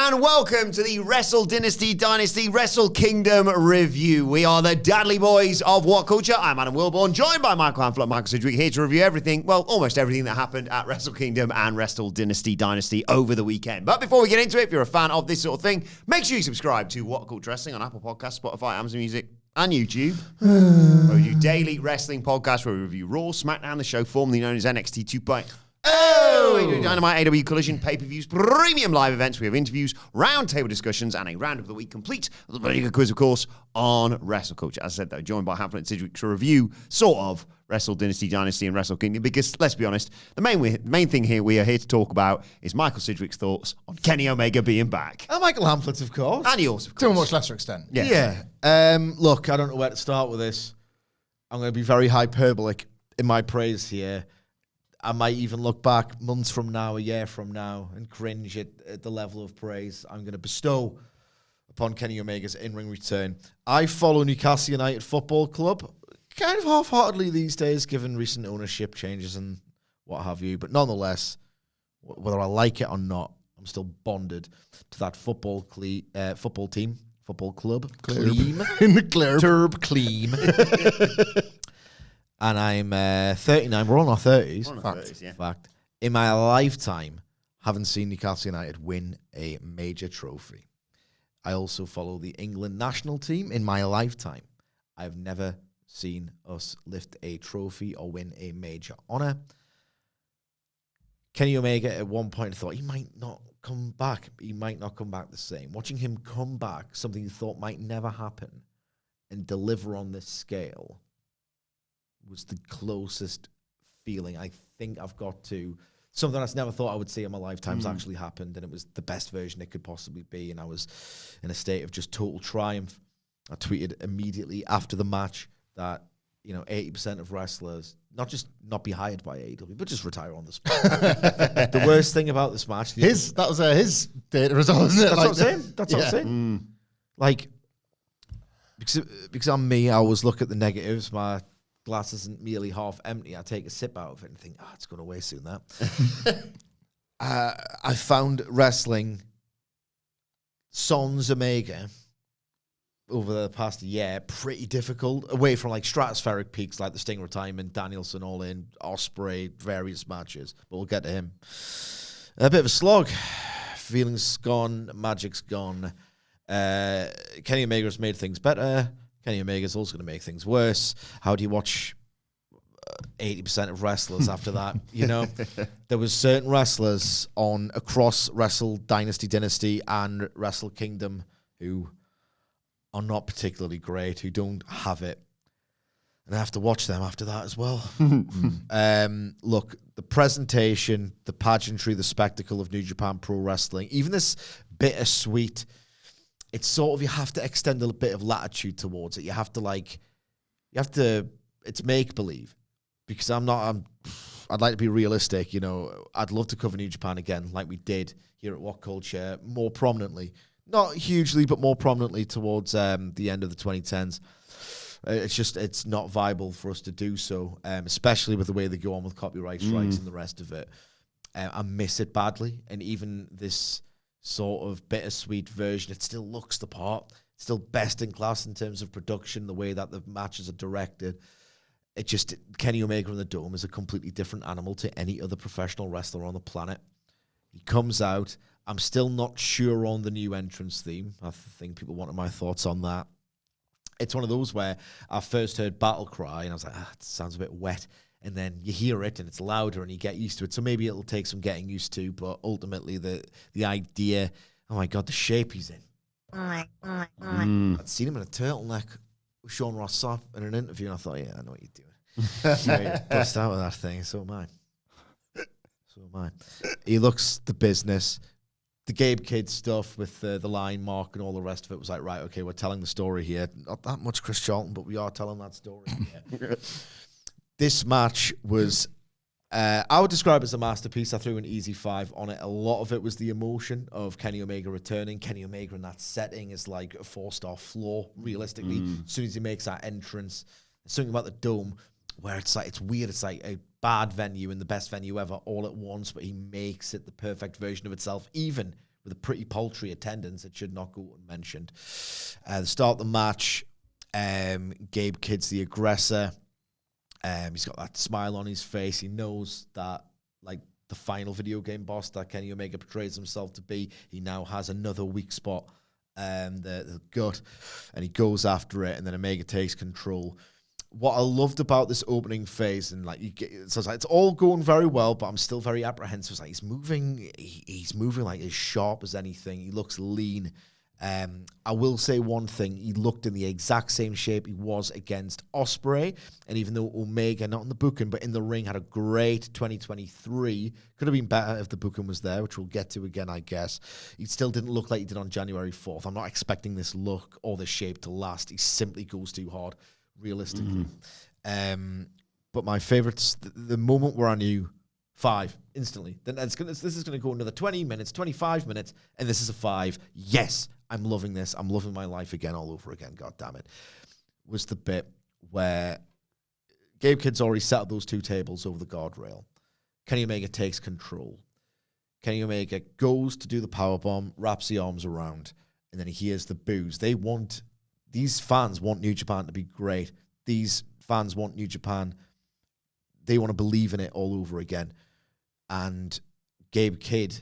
and welcome to the Wrestle Dynasty Wrestle Kingdom review. We are the Dudley Boys of WhatCulture. I'm Adam Wilbourn, joined by Michael Hamflett, Michael Sidgwick, here to review everything, well, almost everything that happened at Wrestle Kingdom and Wrestle Dynasty over the weekend. But before we get into it, if you're a fan of this sort of thing, make sure you subscribe to WhatCulture Wrestling on Apple Podcasts, Spotify, Amazon Music, and YouTube. Where we do daily wrestling podcasts where we review Raw, SmackDown, the show formerly known as NXT 2.0. We do Dynamite, AEW Collision, pay-per-views, premium live events. We have interviews, roundtable discussions, and a round of the week complete with a very good quiz, of course, on Wrestle Culture. As I said, though, joined by Hamflett and Sidgwick to review, sort of, Wrestle Dynasty, and Wrestle Kingdom. Because, let's be honest, the main thing here we are here to talk about is Michael Sidgwick's thoughts on Kenny Omega being back. And Michael Hamflett, of course. And yours, of course. To a much lesser extent. Yeah. Look, I don't know where to start with this. I'm going to be very hyperbolic in my praise here. I might even look back months from now, a year from now, and cringe at the level of praise I'm going to bestow upon Kenny Omega's in-ring return. I follow Newcastle United Football Club kind of half-heartedly these days, given recent ownership changes and what have you. But nonetheless, whether I like it or not, I'm still bonded to that football club. Cleam. In the clear. Turb Cleam. And I'm 39. We're all in our 30s. We're in our 30s, yeah. Fact. In my lifetime, haven't seen Newcastle United win a major trophy. I also follow the England national team. In my lifetime, I've never seen us lift a trophy or win a major honour. Kenny Omega at one point thought he might not come back. He might not come back the same. Watching him come back, something you thought might never happen, and deliver on this scale was the closest feeling I think I've got to something I never thought I would see in my lifetime's actually happened, and it was the best version it could possibly be, and I was in a state of just total triumph. I tweeted immediately after the match that, 80% of wrestlers not be hired by AEW, but just retire on the spot. The worst thing about this match, That was his data result, isn't it? That's what I'm saying. That's what I'm saying. Like, because I'm me, I always look at the negatives. My glass isn't merely half empty. I take a sip out of it and think, it's going away soon, that. I found wrestling Sans Omega over the past year pretty difficult, away from like stratospheric peaks like the Sting retirement, Danielson all in, Ospreay, various matches, but we'll get to him. A bit of a slog. Feelings gone, magic's gone. Kenny Omega's made things better. Kenny Omega's also going to make things worse. How do you watch 80% of wrestlers after that? There was certain wrestlers across Wrestle Dynasty, and Wrestle Kingdom who are not particularly great, who don't have it. And I have to watch them after that as well. Look, the presentation, the pageantry, the spectacle of New Japan Pro Wrestling, even this bittersweet, it's sort of, you have to extend a bit of latitude towards it. It's make-believe. Because I'd like to be realistic, I'd love to cover New Japan again, like we did here at WhatCulture, more prominently. Not hugely, but more prominently towards the end of the 2010s. It's not viable for us to do so, especially with the way they go on with copyright strikes and the rest of it. I miss it badly, and even this sort of bittersweet version, it still looks the part. It's still best in class in terms of production, the way that the matches are directed. Kenny Omega in the Dome is a completely different animal to any other professional wrestler on the planet. He comes out. I'm still not sure on the new entrance theme. I think people wanted my thoughts on that. It's one of those where I first heard Battle Cry, and I was like, it sounds a bit wet. And then you hear it, and it's louder, and you get used to it. So maybe it'll take some getting used to, but ultimately the idea, oh my God, the shape he's in. I'd seen him in a turtleneck with Sean Ross Sapp in an interview, and I thought, yeah, I know what you're doing. Bust out with that thing, so am I. He looks the business. The Gabe Kidd stuff with the line mark and all the rest of it was like, right, okay, we're telling the story here. Not that much Chris Charlton, but we are telling that story here. This match was, I would describe it as a masterpiece. I threw an easy 5 on it. A lot of it was the emotion of Kenny Omega returning. Kenny Omega in that setting is like a 4-star floor, realistically. As soon as he makes that entrance, there's something about the Dome where it's weird. It's like a bad venue and the best venue ever all at once, but he makes it the perfect version of itself, even with a pretty paltry attendance. It should not go unmentioned. The start of the match, Gabe Kidd's the aggressor. He's got that smile on his face. He knows that, like the final video game boss that Kenny Omega portrays himself to be, he now has another weak spot, the gut, and he goes after it, and then Omega takes control. What I loved about this opening phase, and it's all going very well, but I'm still very apprehensive. It's like he's moving like as sharp as anything. He looks lean. I will say one thing: he looked in the exact same shape he was against Ospreay, and even though Omega, not in the booking but in the ring, had a great 2023, could have been better if the booking was there, which we'll get to again, I guess. He still didn't look like he did on January 4th. I'm not expecting this look or this shape to last. He simply goes too hard, realistically. But my favorites, the moment where I knew 5 instantly, then this is going to go another 20 minutes, 25 minutes, and this is a 5. Yes, I'm loving this. I'm loving my life again, all over again. God damn it. Was the bit where Gabe Kidd's already set up those 2 tables over the guardrail. Kenny Omega takes control. Kenny Omega goes to do the powerbomb, wraps the arms around, and then he hears the boos. These fans want New Japan to be great. These fans want New Japan. They want to believe in it all over again. And Gabe Kidd,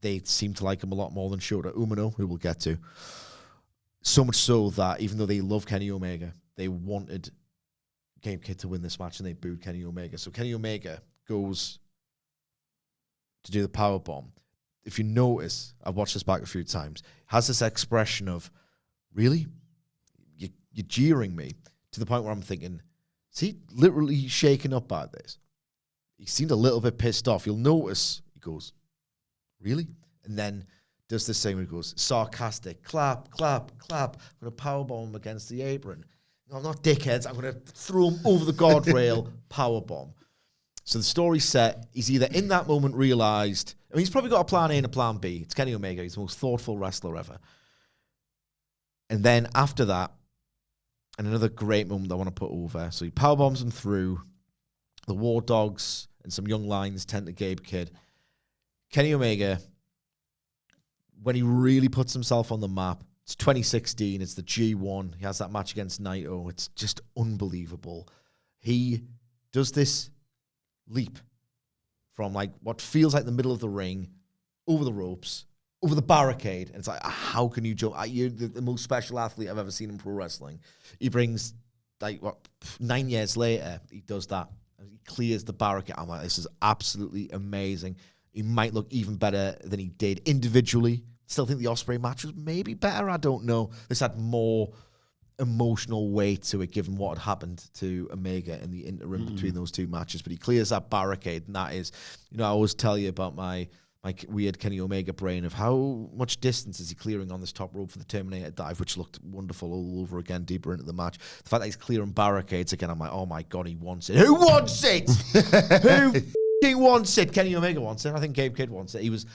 they seem to like him a lot more than Shota Umino, who we'll get to. So much so that even though they love Kenny Omega, they wanted Gabe Kidd to win this match, and they booed Kenny Omega. So Kenny Omega goes to do the powerbomb. If you notice, I've watched this back a few times, has this expression of, really? You're jeering me, to the point where I'm thinking, is he literally shaken up by this? He seemed a little bit pissed off. You'll notice he goes, really? And then does this thing where he goes, sarcastic, clap, clap, clap. I'm going to powerbomb him against the apron. No, I'm not dickheads. I'm going to throw him over the guardrail, powerbomb. So the story's set. He's either in that moment realized, I mean, he's probably got a plan A and a plan B. It's Kenny Omega. He's the most thoughtful wrestler ever. And then after that, and another great moment I want to put over. So he powerbombs him through. The War Dogs and some young lions tend to Gabe Kidd. Kenny Omega, when he really puts himself on the map, it's 2016, it's the G1. He has that match against Naito. It's just unbelievable. He does this leap from like what feels like the middle of the ring, over the ropes, over the barricade. And it's like, how can you jump? You're the most special athlete I've ever seen in pro wrestling. He brings, 9 years later, he does that. He clears the barricade. I'm like, this is absolutely amazing. He might look even better than he did individually. Still think the Ospreay match was maybe better. I don't know. This had more emotional weight to it, given what had happened to Omega in the interim between those 2 matches. But he clears that barricade, and that is, I always tell you about my weird Kenny Omega brain of how much distance is he clearing on this top rope for the Terminator dive, which looked wonderful all over again, deeper into the match. The fact that he's clearing barricades again, I'm like, oh my God, he wants it. Who wants it? Who f***ing wants it? Kenny Omega wants it. I think Gabe Kidd wants it.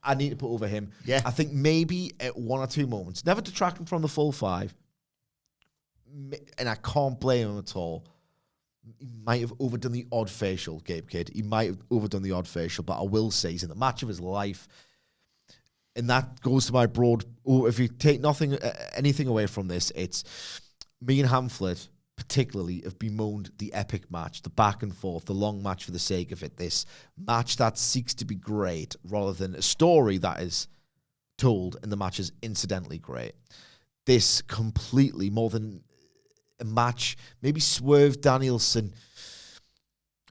I need to put over him. Yeah. I think maybe at 1 or 2 moments, never detracting from the full 5, and I can't blame him at all. He might have overdone the odd facial, Gabe Kidd. He might have overdone the odd facial, but I will say he's in the match of his life. And that goes to my broad... if you take anything away from this, it's me and Hamflett, particularly, have bemoaned the epic match, the back and forth, the long match for the sake of it, this match that seeks to be great rather than a story that is told and the match is incidentally great. This completely, more than a match, maybe Swerve Danielson,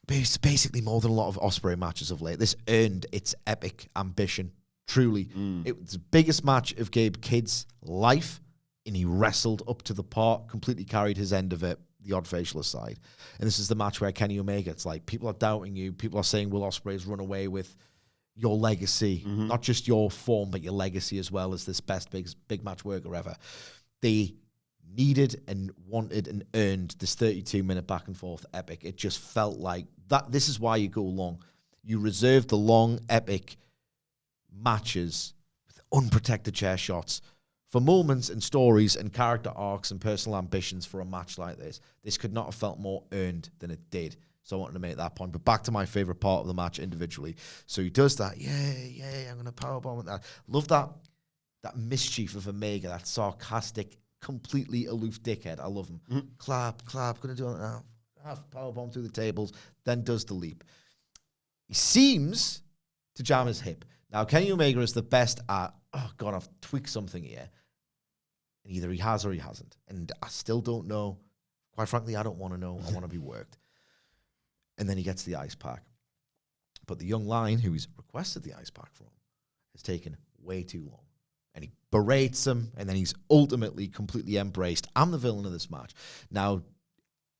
basically more than a lot of Ospreay matches of late. This earned its epic ambition, truly. It was the biggest match of Gabe Kidd's life, and he wrestled up to the part, completely carried his end of it, the odd facial aside. And this is the match where Kenny Omega, it's like, people are doubting you, people are saying, will Ospreay's run away with your legacy, not just your form, but your legacy as well as this best big match worker ever. They needed and wanted and earned this 32-minute back and forth epic. It just felt like that. This is why you go long. You reserve the long, epic matches with unprotected chair shots for moments and stories and character arcs and personal ambitions for a match like this. This could not have felt more earned than it did. So I wanted to make that point. But back to my favorite part of the match individually. So he does that. Yeah, I'm going to powerbomb with that. Love that mischief of Omega, that sarcastic, completely aloof dickhead. I love him. Mm-hmm. Clap, going to do it now. Powerbomb through the tables, then does the leap. He seems to jam his hip. Now, Kenny Omega is the best at, oh, God, I've tweaked something here. And either he has or he hasn't. And I still don't know. Quite frankly, I don't want to know. I want to be worked. And then he gets the ice pack. But the young lion, who he's requested the ice pack from, has taken way too long. And he berates him, and then he's ultimately completely embraced. I'm the villain of this match. Now,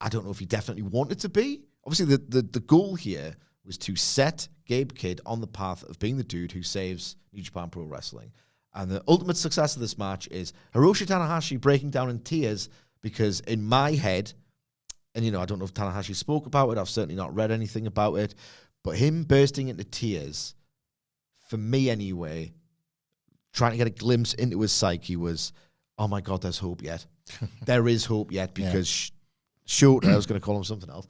I don't know if he definitely wanted to be. Obviously, the goal here was to set Gabe Kidd on the path of being the dude who saves New Japan Pro Wrestling. And the ultimate success of this match is Hiroshi Tanahashi breaking down in tears because in my head, and, I don't know if Tanahashi spoke about it. I've certainly not read anything about it. But him bursting into tears, for me anyway, trying to get a glimpse into his psyche was, oh, my God, there's hope yet. There is hope yet because Shota, I was going to call him something else,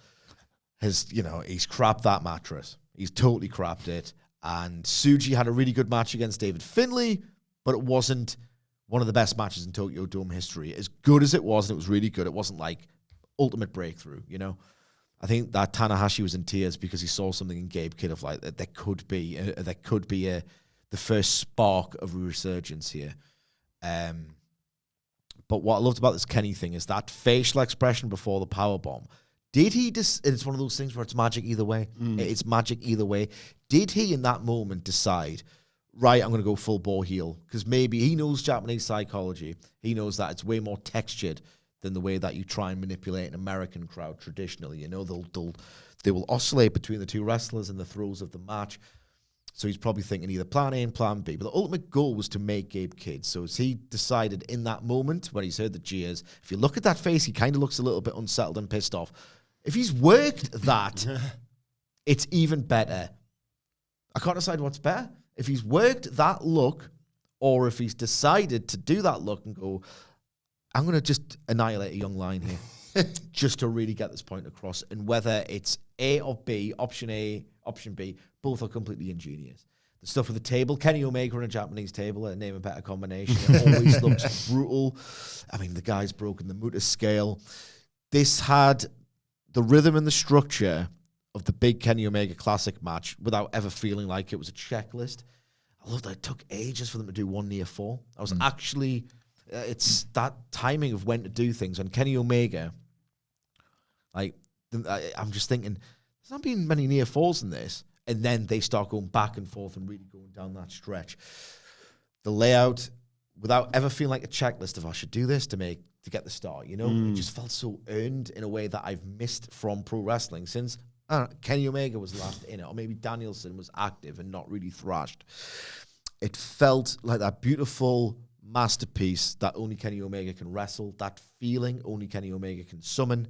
he's crapped that mattress. He's totally crapped it. And Tsuji had a really good match against David Finlay, but it wasn't one of the best matches in Tokyo Dome history. As good as it was, and it was really good, it wasn't like ultimate breakthrough, I think that Tanahashi was in tears because he saw something in Gabe Kidd of like that could be the first spark of resurgence here. But what I loved about this Kenny thing is that facial expression before the powerbomb. Did he it's one of those things where it's magic either way. It's magic either way. Did he in that moment decide, right, I'm going to go full bore heel? Because maybe he knows Japanese psychology. He knows that it's way more textured than the way that you try and manipulate an American crowd traditionally. They will oscillate between the two wrestlers in the throes of the match. So he's probably thinking either plan A and plan B. But the ultimate goal was to make Gabe Kidd. So as he decided in that moment when he's heard the jeers, if you look at that face, he kind of looks a little bit unsettled and pissed off. If he's worked that, it's even better. I can't decide what's better. If he's worked that look, or if he's decided to do that look and go, I'm going to just annihilate a young lion here, just to really get this point across. And whether it's A or B, option A, option B, both are completely ingenious. The stuff with the table, Kenny Omega on a Japanese table, name a better combination. It always looks brutal. I mean, the guy's broken the Muta scale. This had the rhythm and the structure of the big Kenny Omega Classic match without ever feeling like it was a checklist. I love that it took ages for them to do one near fall. I was actually, it's that timing of when to do things. And Kenny Omega, I'm just thinking, there's not been many near falls in this. And then they start going back and forth and really going down that stretch. The layout, without ever feeling like a checklist of I should do this to get the start, It just felt so earned in a way that I've missed from pro wrestling since Kenny Omega was last in it, or maybe Danielson was active and not really thrashed. It felt like that beautiful masterpiece that only Kenny Omega can wrestle, that feeling only Kenny Omega can summon,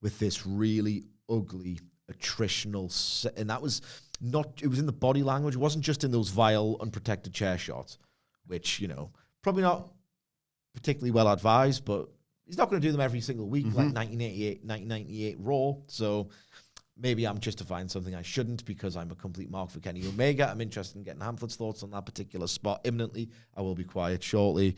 with this really ugly attritional, and that was it was in the body language. It wasn't just in those vile, unprotected chair shots, which, probably not particularly well advised, but he's not going to do them every single week like 1998 Raw. So maybe I'm justifying something I shouldn't because I'm a complete mark for Kenny Omega. I'm interested in getting Hamflett's thoughts on that particular spot imminently. I will be quiet shortly.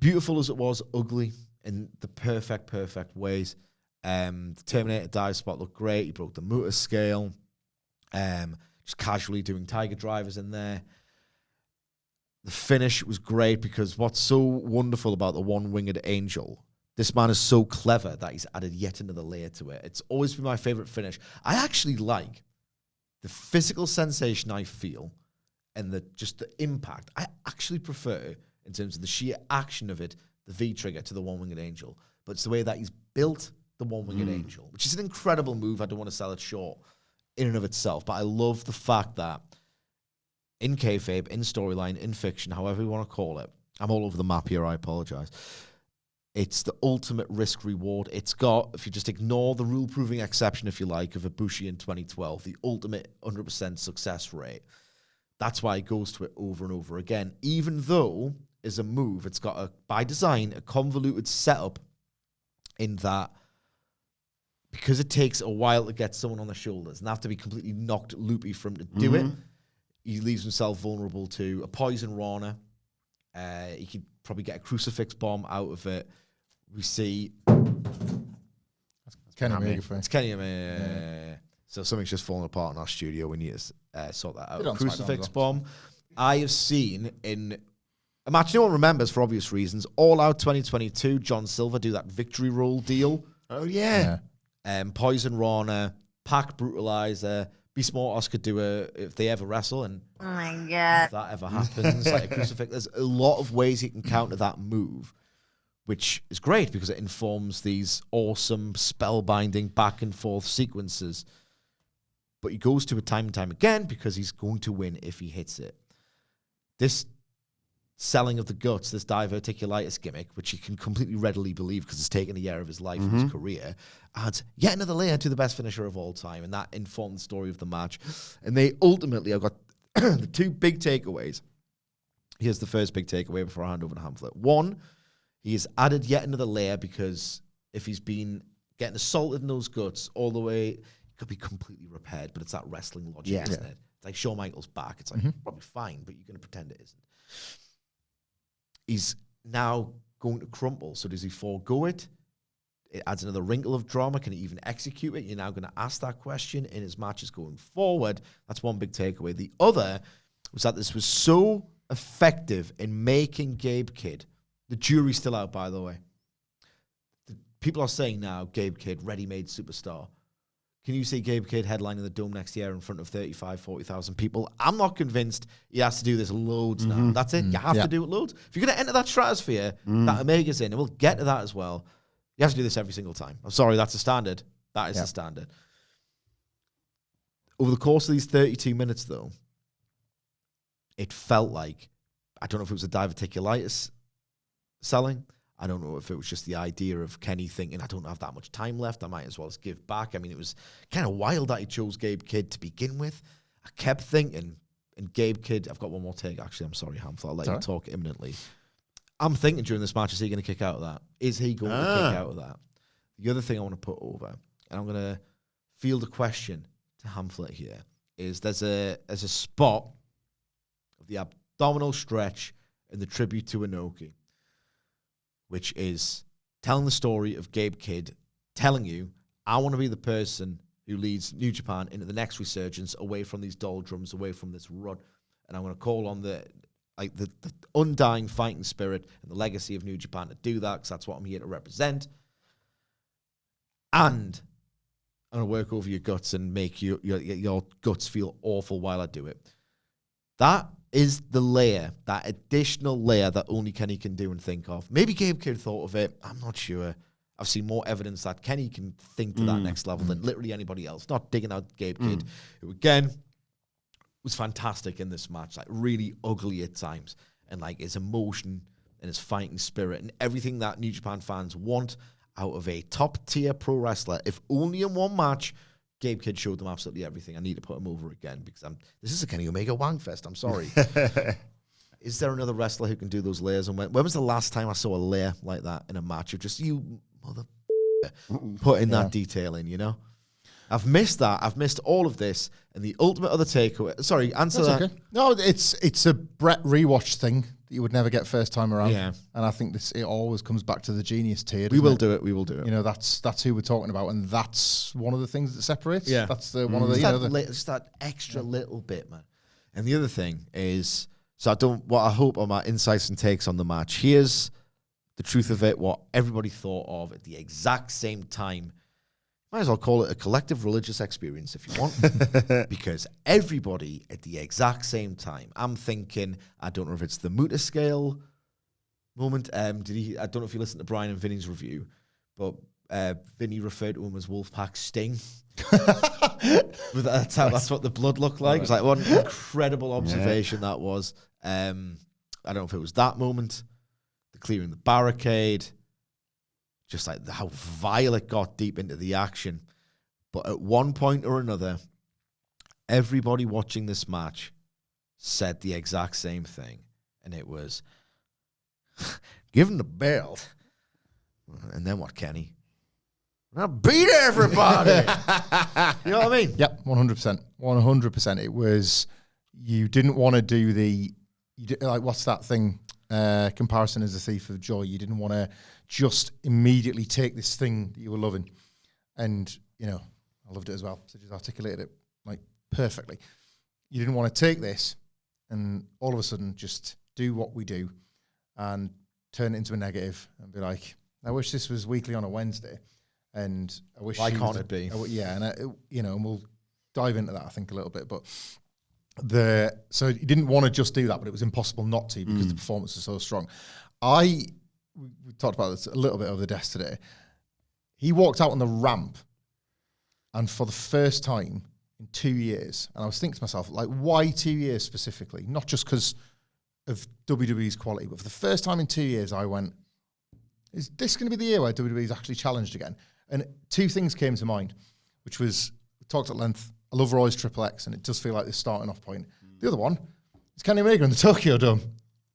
Beautiful as it was, ugly in the perfect ways. The Terminator dive spot looked great. He broke the Muta scale. Just casually doing Tiger Drivers in there. The finish was great because what's so wonderful about the one-winged angel, this man is so clever that he's added yet another layer to it. It's always been my favorite finish. I actually like the physical sensation I feel and the impact. I actually prefer, in terms of the sheer action of it, the V-trigger to the one-winged angel. But it's the way that he's built the one-winged angel, which is an incredible move. I don't want to sell it short in and of itself, but I love the fact that in kayfabe, in storyline, in fiction, however you want to call it, I'm all over the map here, I apologize. It's the ultimate risk-reward. It's got, if you just ignore the rule-proving exception, if you like, of Ibushi in 2012, the ultimate 100% success rate. That's why it goes to it over and over again, even though, as a move, it's got, by design, a convoluted setup in that because it takes a while to get someone on the shoulders and have to be completely knocked loopy for him to do it, he leaves himself vulnerable to a poison Rana. He could probably get a crucifix bomb out of it. We see... Kenny Omega. It's Kenny Omega. So something's just falling apart in our studio. We need to sort that out. Crucifix bomb. I have seen in a match no one remembers for obvious reasons. All Out 2022, John Silver do that victory roll deal. Oh, yeah. Poison Rana, Pac Brutalizer, Beast Mortos could do if they ever wrestle, and oh my God, if that ever happens, like a crucifix. There's a lot of ways you can counter that move, which is great because it informs these awesome, spellbinding back and forth sequences. But he goes to it time and time again because he's going to win if he hits it. This selling of the guts, this diverticulitis gimmick, which he can completely readily believe because it's taken a year of his life and his career, adds yet another layer to the best finisher of all time, and that informed the story of the match. And they ultimately, I've got the two big takeaways. Here's the first big takeaway before I hand over to Hamflett. One, he has added yet another layer because if he's been getting assaulted in those guts all the way, it could be completely repaired, but it's that wrestling logic, isn't it? It's like Shawn Michaels' back. It's like, probably fine, but you're going to pretend it isn't. He's now going to crumple. So does he forego it? It adds another wrinkle of drama. Can he even execute it? You're now going to ask that question in his matches going forward. That's one big takeaway. The other was that this was so effective in making Gabe Kidd. The jury's still out, by the way. People are saying now, Gabe Kidd, ready-made superstar. Can you see Gabe Kidd headlining the Dome next year in front of 35,000, 40,000 people? I'm not convinced he has to do this loads now. That's it. You have to do it loads. If you're going to enter that stratosphere that Omega's in, and we'll get to that as well, you have to do this every single time. I'm sorry, that's a standard. That is the standard. Over the course of these 32 minutes, though, it felt like, I don't know if it was a diverticulitis selling. I don't know if it was just the idea of Kenny thinking, I don't have that much time left, I might as well give back. I mean, it was kind of wild that he chose Gabe Kidd to begin with. I kept thinking, and Gabe Kidd, I've got one more take, actually, I'm sorry, Hamflett, I'll let you talk imminently. I'm thinking during this match, is he going to kick out of that? Is he going to kick out of that? The other thing I want to put over, and I'm going to field a question to Hamflett here, is there's a spot of the abdominal stretch in the tribute to Inoki, which is telling the story of Gabe Kidd, telling you, I want to be the person who leads New Japan into the next resurgence, away from these doldrums, away from this rut. And I'm going to call on the undying fighting spirit and the legacy of New Japan to do that, because that's what I'm here to represent. And I'm going to work over your guts and make your guts feel awful while I do it. That is the layer, that additional layer that only Kenny can do and think of. Maybe Gabe Kidd thought of it. I'm not sure. I've seen more evidence that Kenny can think to that next level than literally anybody else. Not digging out Gabe Kidd, who, again, was fantastic in this match. Like, really ugly at times. And, like, his emotion and his fighting spirit and everything that New Japan fans want out of a top-tier pro wrestler. If only in one match, Gabe Kidd showed them absolutely everything. I need to put him over again because this is a Kenny Omega wangfest. I'm sorry. Is there another wrestler who can do those layers? And when was the last time I saw a layer like that in a match of just you mother putting that detail in, you know? I've missed that. I've missed all of this. And the ultimate other takeaway... Sorry, answer That's that. okay. No, it's a Brett rewatch thing that you would never get first time around. Yeah. And I think it always comes back to the genius tier. We will do it. We will do it. You know, that's who we're talking about, and that's one of the things that separates. Yeah. That's one of the... Just that extra little bit, man. And the other thing is... So what I hope are my insights and takes on the match. Here's the truth of it, what everybody thought of at the exact same time. Might as well call it a collective religious experience if you want. Because everybody at the exact same time, I'm thinking, I don't know if it's the Muta scale moment. I don't know if you listened to Brian and Vinny's review, but Vinny referred to him as Wolfpack Sting. That's what the blood looked like. It was like, what an incredible observation that was. I don't know if it was that moment, the clearing the barricade, just like how vile it got deep into the action. But at one point or another, everybody watching this match said the exact same thing. And it was, give him the belt. And then what, Kenny? Now beat everybody. You know what I mean? Yep, 100%. 100%. It was, you didn't want to do like, what's that thing? Comparison is a thief of joy. You didn't want to just immediately take this thing that you were loving. And, you know, I loved it as well. So just articulated it like perfectly. You didn't want to take this and all of a sudden just do what we do and turn it into a negative and be like, I wish this was weekly on a Wednesday. And I wish... Why can't it be? Yeah, and you know, and we'll dive into that, I think, a little bit. But so you didn't want to just do that, but it was impossible not to because the performance was so strong. We talked about this a little bit over the desk today. He walked out on the ramp, and for the first time in 2 years, and I was thinking to myself, like, why 2 years specifically? Not just because of WWE's quality, but for the first time in 2 years, I went, is this going to be the year where WWE's actually challenged again? And two things came to mind, which was, we talked at length, I love Roy's Triple X, and it does feel like this starting off point. The other one is Kenny Omega in the Tokyo Dome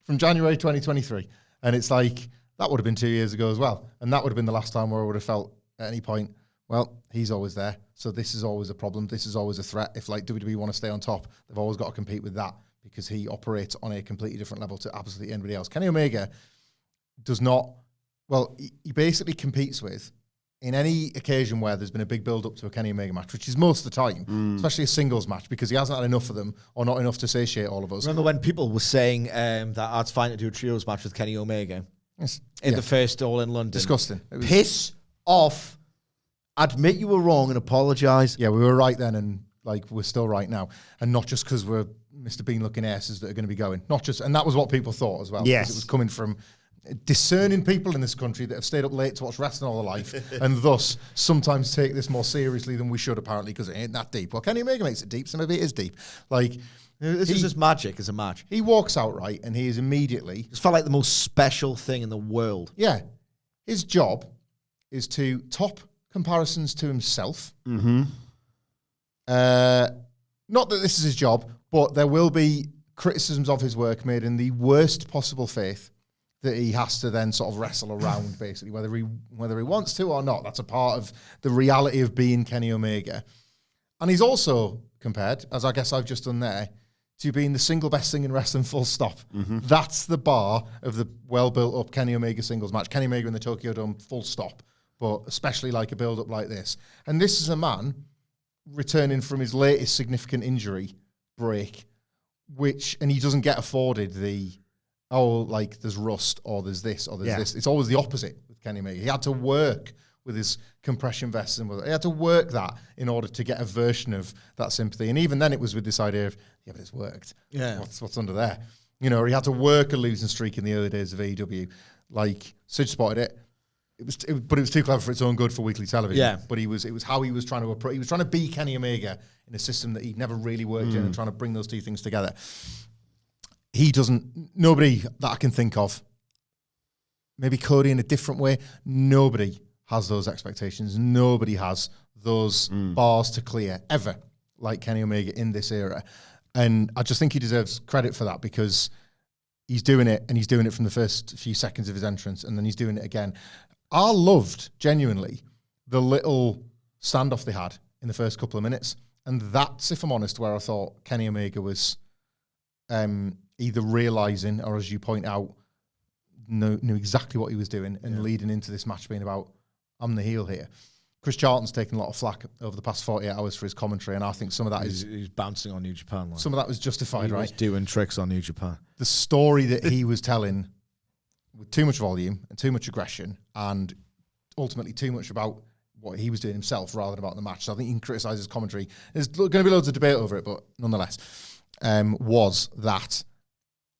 from January 2023. And it's like, that would have been 2 years ago as well. And that would have been the last time where I would have felt at any point, well, he's always there. So this is always a problem. This is always a threat. If like WWE want to stay on top, they've always got to compete with that because he operates on a completely different level to absolutely anybody else. Kenny Omega does not, well, he basically competes with, in any occasion where there's been a big build-up to a Kenny Omega match, which is most of the time, especially a singles match, because he hasn't had enough of them or not enough to satiate all of us. Remember when people were saying that it's fine to do a trios match with Kenny Omega in the first All in London? Disgusting. It was, piss off. Admit you were wrong and apologise. Yeah, we were right then, and like we're still right now, and not just because we're Mr. Bean-looking asses that are going to be going. Not just, and that was what people thought as well. Yes, it was coming from discerning people in this country that have stayed up late to watch wrestling all their life, and thus sometimes take this more seriously than we should, apparently, because it ain't that deep. Well, Kenny Omega makes it deep, so maybe it is deep. Like, this is just magic as a match. He walks out right, and he is immediately... It felt like the most special thing in the world. Yeah. His job is to top comparisons to himself. Mm-hmm. Not that this is his job, but there will be criticisms of his work made in the worst possible faith that he has to then sort of wrestle around, basically, whether he wants to or not. That's a part of the reality of being Kenny Omega. And he's also compared, as I guess I've just done there, to being the single best thing in wrestling, full stop. Mm-hmm. That's the bar of the well-built-up Kenny Omega singles match. Kenny Omega in the Tokyo Dome, full stop. But especially like a build-up like this. And this is a man returning from his latest significant injury break, and he doesn't get afforded the... like there's rust or there's this or there's this. It's always the opposite with Kenny Omega. He had to work with his compression vests and he had to work that in order to get a version of that sympathy. And even then it was with this idea of, yeah, but it's worked. Yeah. What's under there? You know, he had to work a losing streak in the early days of AEW. Like, Sidge spotted it. But it was too clever for its own good for weekly television. Yeah. But it was how he was trying to approach. He was trying to be Kenny Omega in a system that he'd never really worked in and trying to bring those two things together. Nobody that I can think of, maybe Cody in a different way, nobody has those expectations. Nobody has those bars to clear, ever, like Kenny Omega in this era. And I just think he deserves credit for that because he's doing it, and he's doing it from the first few seconds of his entrance, and then he's doing it again. I loved, genuinely, the little standoff they had in the first couple of minutes. And that's, if I'm honest, where I thought Kenny Omega was... either realising or, as you point out, knew exactly what he was doing and leading into this match being about, I'm the heel here. Chris Charlton's taken a lot of flack over the past 48 hours for his commentary, and I think some of that he's bouncing on New Japan. Like. Some of that was justified, he right? was doing tricks on New Japan. The story that he was telling with too much volume and too much aggression and ultimately too much about what he was doing himself rather than about the match. So I think you can criticise his commentary. There's going to be loads of debate over it, but nonetheless, was that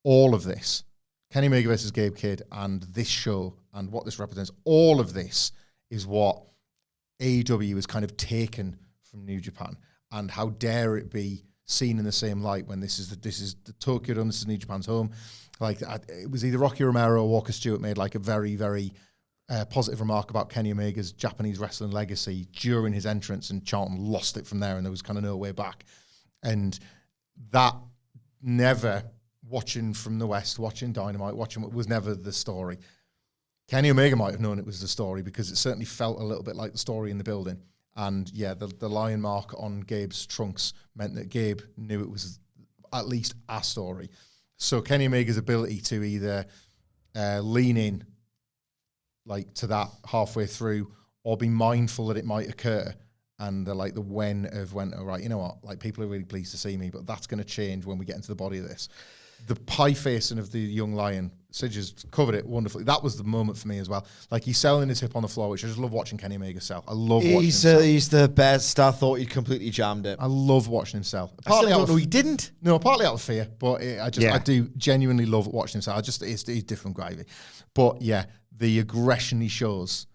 all of this, Kenny Omega versus Gabe Kidd and this show and what this represents, all of this is what AEW has kind of taken from New Japan. And how dare it be seen in the same light when this is the Tokyo Dome, this is New Japan's home. Like, it was either Rocky Romero or Walker Stewart made like a very, very positive remark about Kenny Omega's Japanese wrestling legacy during his entrance, and Charlton lost it from there, and there was kind of no way back. And that never... watching from the West, watching Dynamite, was never the story. Kenny Omega might have known it was the story because it certainly felt a little bit like the story in the building. And yeah, the lion mark on Gabe's trunks meant that Gabe knew it was at least a story. So Kenny Omega's ability to either lean in like to that halfway through or be mindful that it might occur and the when of when, all right, you know what, like people are really pleased to see me, but that's going to change when we get into the body of this. The pie facing of the young lion, Sidge has covered it wonderfully. That was the moment for me as well. Like he's selling his hip on the floor, which I just love watching Kenny Omega sell. I love watching him sell. He's the best. I thought he completely jammed it. I love watching him sell. Partly out of he didn't. No, partly out of fear, but I do genuinely love watching him sell. It's different gravy. But yeah, the aggression he shows,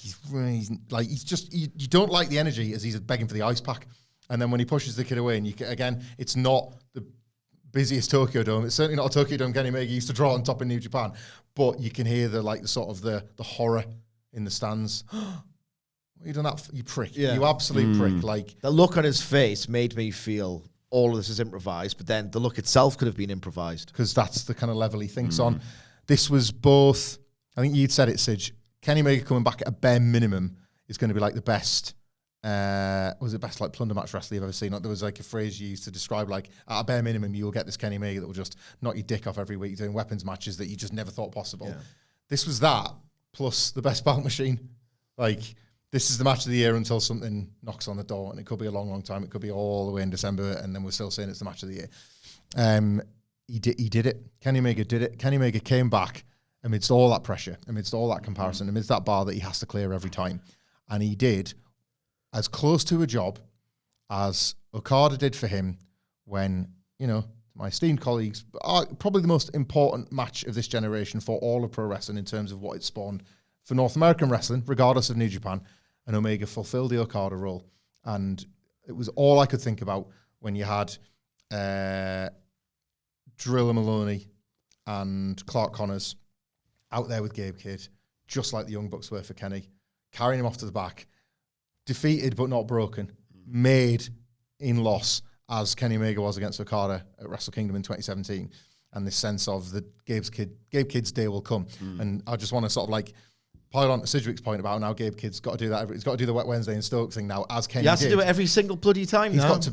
you don't like the energy as he's begging for the ice pack. And then when he pushes the kid away, and it's not the busiest Tokyo Dome. It's certainly not a Tokyo Dome Kenny Omega used to draw on top in New Japan, but you can hear the horror in the stands. You done that, you prick. Yeah. You absolute prick. Like the look on his face made me feel all of this is improvised, but then the look itself could have been improvised because that's the kind of level he thinks on. This was both. I think you'd said it, Sidge. Kenny Omega coming back at a bare minimum is going to be like the best. Was it best like plunder match wrestling you've ever seen? Like, there was like a phrase you used to describe like at a bare minimum you will get this Kenny Omega that will just knock your dick off every week doing weapons matches that you just never thought possible. Yeah. This was that plus the best belt machine. Like this is the match of the year until something knocks on the door, and it could be a long, long time. It could be all the way in December, and then we're still saying it's the match of the year. He did it. Kenny Omega did it. Kenny Omega came back amidst all that pressure, amidst all that comparison, amidst that bar that he has to clear every time, and he did as close to a job as Okada did for him when, my esteemed colleagues, probably the most important match of this generation for all of pro wrestling in terms of what it spawned for North American wrestling, regardless of New Japan, and Omega fulfilled the Okada role. And it was all I could think about when you had Drilla Maloney and Clark Connors out there with Gabe Kidd, just like the Young Bucks were for Kenny, carrying him off to the back, defeated but not broken, made in loss as Kenny Omega was against Okada at Wrestle Kingdom in 2017, and this sense of that Gabe Kidd's day will come. And I just want to sort of like pile on to Sidgwick's point about now Gabe Kidd's got to do that. He's got to do the Wet Wednesday and Stoke thing now as Kenny. He has to do it every single bloody time. He's got to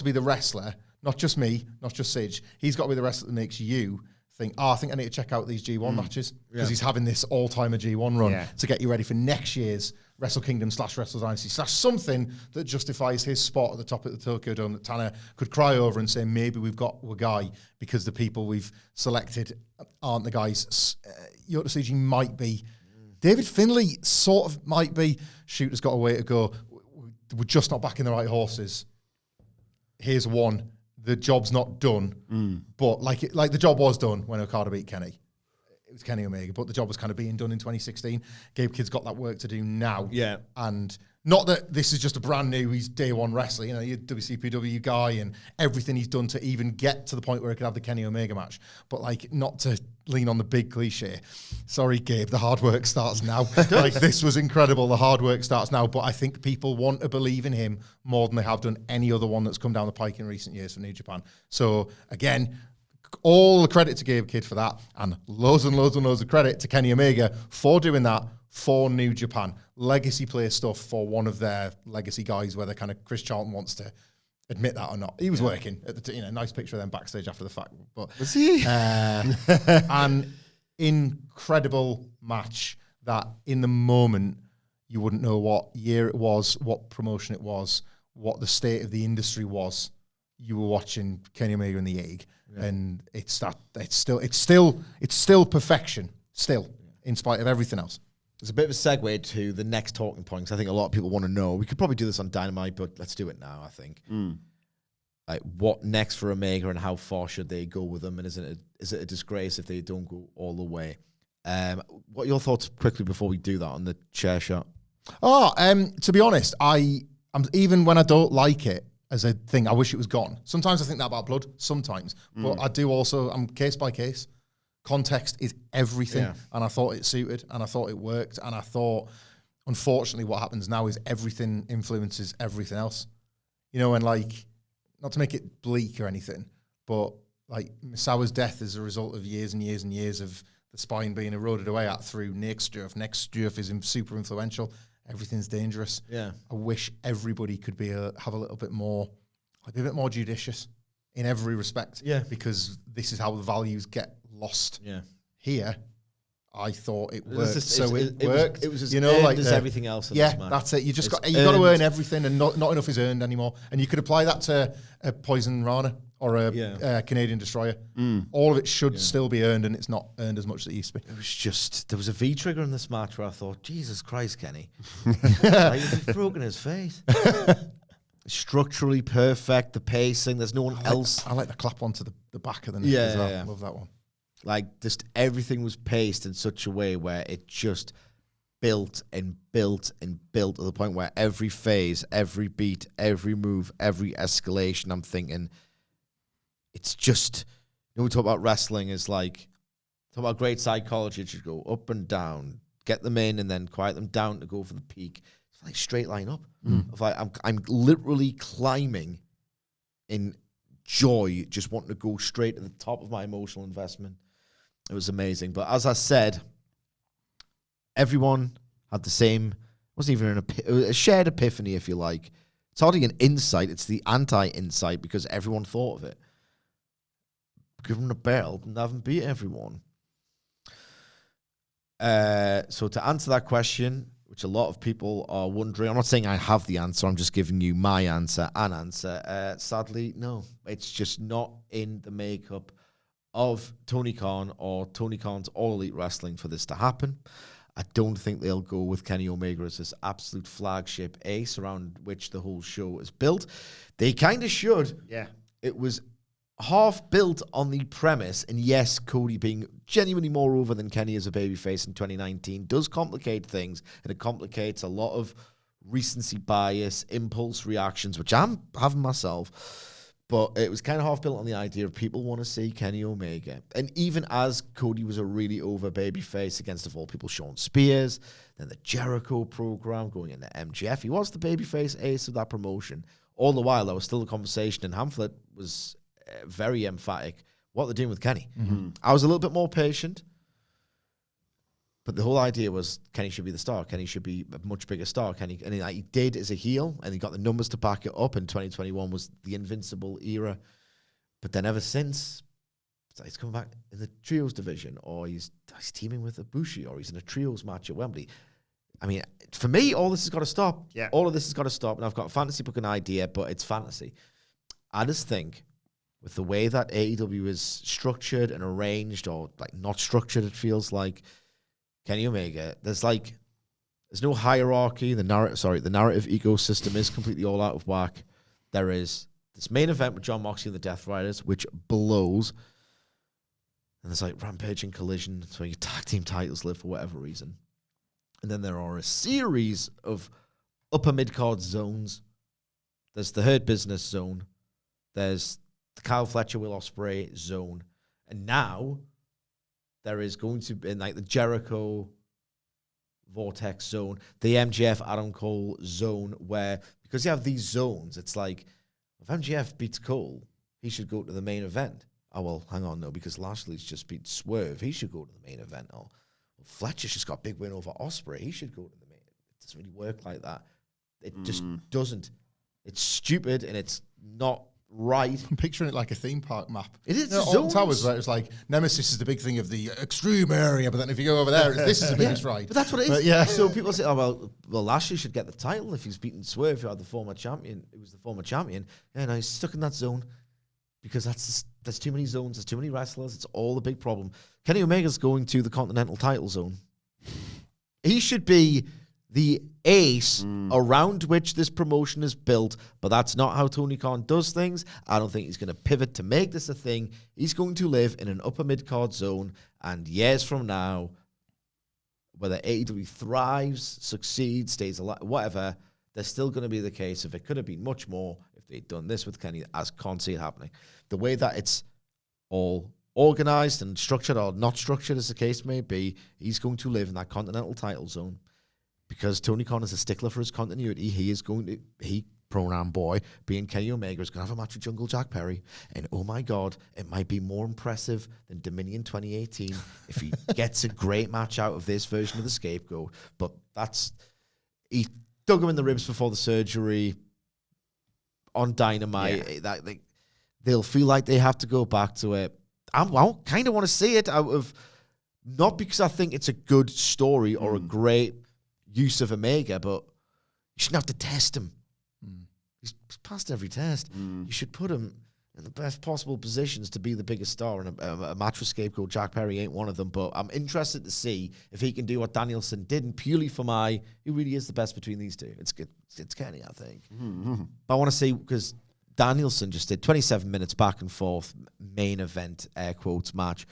be the wrestler, not just me, not just Sidge. He's got to be the wrestler that makes you think, I think I need to check out these G1 matches because he's having this all-timer G1 run to get you ready for next year's Wrestle Kingdom / Wrestle Dynasty / something that justifies his spot at the top of the Tokyo Dome that Tanner could cry over and say, maybe we've got a guy because the people we've selected aren't the guys. Yota Tsuji might be. David Finlay sort of might be. Shooter's got a way to go. We're just not backing the right horses. Here's one. The job's not done, but like the job was done when Okada beat Kenny. It was Kenny Omega, but the job was kind of being done in 2016. Gabe Kidd's got that work to do now. Yeah. And not that this is just a brand new, he's day one wrestler, you're WCPW guy and everything he's done to even get to the point where he could have the Kenny Omega match. But like, not to lean on the big cliche. Sorry, Gabe, the hard work starts now. Like, this was incredible. The hard work starts now. But I think people want to believe in him more than they have done any other one that's come down the pike in recent years for New Japan. So again, all the credit to Gabe Kidd for that, and loads and loads and loads of credit to Kenny Omega for doing that for New Japan. Legacy play stuff for one of their legacy guys, whether kind of Chris Charlton wants to admit that or not. He was working at the nice picture of them backstage after the fact. But was he? An incredible match that in the moment you wouldn't know what year it was, what promotion it was, what the state of the industry was. You were watching Kenny Omega in the egg. And it's still perfection, still, in spite of everything else. It's a bit of a segue to the next talking points. I think a lot of people want to know. We could probably do this on Dynamite, but let's do it now, I think. Like, what next for Omega and how far should they go with them? And is it a disgrace if they don't go all the way? What are your thoughts quickly before we do that on the chair shot? To be honest, I'm even when I don't like it, as a thing, I wish it was gone. Sometimes I think that about blood, sometimes. But I do also, I'm case by case. Context is everything. Yeah. And I thought it suited, and I thought it worked, and I thought, unfortunately, what happens now is everything influences everything else. And like, not to make it bleak or anything, but like Misawa's death is a result of years and years and years of the spine being eroded away at through neck stuff. Neck stuff is super influential. Everything's dangerous. Yeah. I wish everybody could have a little bit more, like a bit more judicious in every respect. Yeah. Because this is how the values get lost. Yeah. Here, I thought it worked, it worked. It was as you know, like as everything else. In this match. That's it. You got to earn everything, and not enough is earned anymore. And you could apply that to a Poison Rana or a Canadian Destroyer. All of it should still be earned, and it's not earned as much as it used to be. It was just there was a V trigger in this match where I thought, Jesus Christ, Kenny, like, you've broken his face. Structurally perfect, the pacing. There's no one else. I like the clap onto the back of the neck as well. I love that one. Like, just everything was paced in such a way where it just built and built and built to the point where every phase, every beat, every move, every escalation, I'm thinking, it's just, we talk about wrestling is like, talk about great psychology. It should go up and down, get them in and then quiet them down to go for the peak. It's like straight line up. Of like, I'm literally climbing in joy, just wanting to go straight to the top of my emotional investment. It was amazing. But as I said, everyone had the same, wasn't even a shared epiphany, if you like. It's hardly an insight, it's the anti-insight because everyone thought of it. Give them a belt and have them beat everyone. So to answer that question, which a lot of people are wondering, I'm not saying I have the answer, I'm just giving you my answer, an answer. Sadly, no. It's just not in the makeup of Tony Khan or Tony Khan's All Elite Wrestling for this to happen. I don't think they'll go with Kenny Omega as this absolute flagship ace around which the whole show is built. They kind of should. Yeah. It was half built on the premise, and yes, Cody being genuinely more over than Kenny as a babyface in 2019 does complicate things, and it complicates a lot of recency bias, impulse reactions, which I'm having myself. But it was kind of half built on the idea of people want to see Kenny Omega. And even as Cody was a really over babyface against, of all people, Shawn Spears, then the Jericho program going into MJF, he was the babyface ace of that promotion. All the while, there was still a conversation, and Hamflett was very emphatic what they're doing with Kenny. I was a little bit more patient, but the whole idea was Kenny should be the star. Kenny should be a much bigger star. Kenny, and he did as a heel, and he got the numbers to back it up. And 2021 was the invincible era. But then ever since, he's coming back in the trios division, or he's teaming with Ibushi, or he's in a trios match at Wembley. I mean, for me, all this has got to stop. Yeah. All of this has got to stop. And I've got a fantasy booking idea, but it's fantasy. I just think with the way that AEW is structured and arranged, or like not structured, it feels like, Kenny Omega, there's no hierarchy. The narrative ecosystem is completely all out of whack. There is this main event with Jon Moxley and the Death Riders, which blows. And there's like Rampage and Collision, so your tag team titles live for whatever reason. And then there are a series of upper mid-card zones. There's the Hurt Business zone. There's the Kyle Fletcher, Will Ospreay zone. And now there is going to be like the Jericho Vortex zone, the MJF Adam Cole zone, where because you have these zones, it's like if MJF beats Cole, he should go to the main event. Oh, well, hang on, no, because Lashley's just beat Swerve. He should go to the main event. Oh, well, Fletcher's just got a big win over Ospreay. He should go to the main event. It doesn't really work like that. It just doesn't. It's stupid and it's not right. I'm picturing it like a theme park map. It is. Alton Towers, where it's like Nemesis is the big thing of the extreme area, but then if you go over there, this is the biggest ride. But that's what it is. But yeah. So people say, oh, well, Lashley should get the title if he's beaten Swerve, who had the former champion. It was the former champion. Yeah, no, he's stuck in that zone because there's too many zones, there's too many wrestlers. It's all the big problem. Kenny Omega's going to the Continental title zone. He should be the ace around which this promotion is built, but that's not how Tony Khan does things. I don't think he's going to pivot to make this a thing. He's going to live in an upper mid-card zone, and years from now, whether AEW thrives, succeeds, stays alive, whatever, there's still going to be the case of it could have been much more if they'd done this with Kenny. I can't see it happening. The way that it's all organized and structured or not structured, as the case may be, he's going to live in that Continental title zone. Because Tony Khan is a stickler for his continuity, he pronoun boy, being Kenny Omega, is going to have a match with Jungle Jack Perry. And oh my God, it might be more impressive than Dominion 2018 if he gets a great match out of this version of the Scapegoat. But he dug him in the ribs before the surgery on Dynamite. Yeah. They'll feel like they have to go back to it. I kind of want to see it out of, not because I think it's a good story or a great use of Omega, but you shouldn't have to test him. He's passed every test. You should put him in the best possible positions to be the biggest star, and a match with Scapegoat Jack Perry ain't one of them. But I'm interested to see if he can do what Danielson did, and purely for who really is the best between these two. It's Kenny, I think. But I want to see, because Danielson just did 27 minutes back and forth, main event, air quotes, match.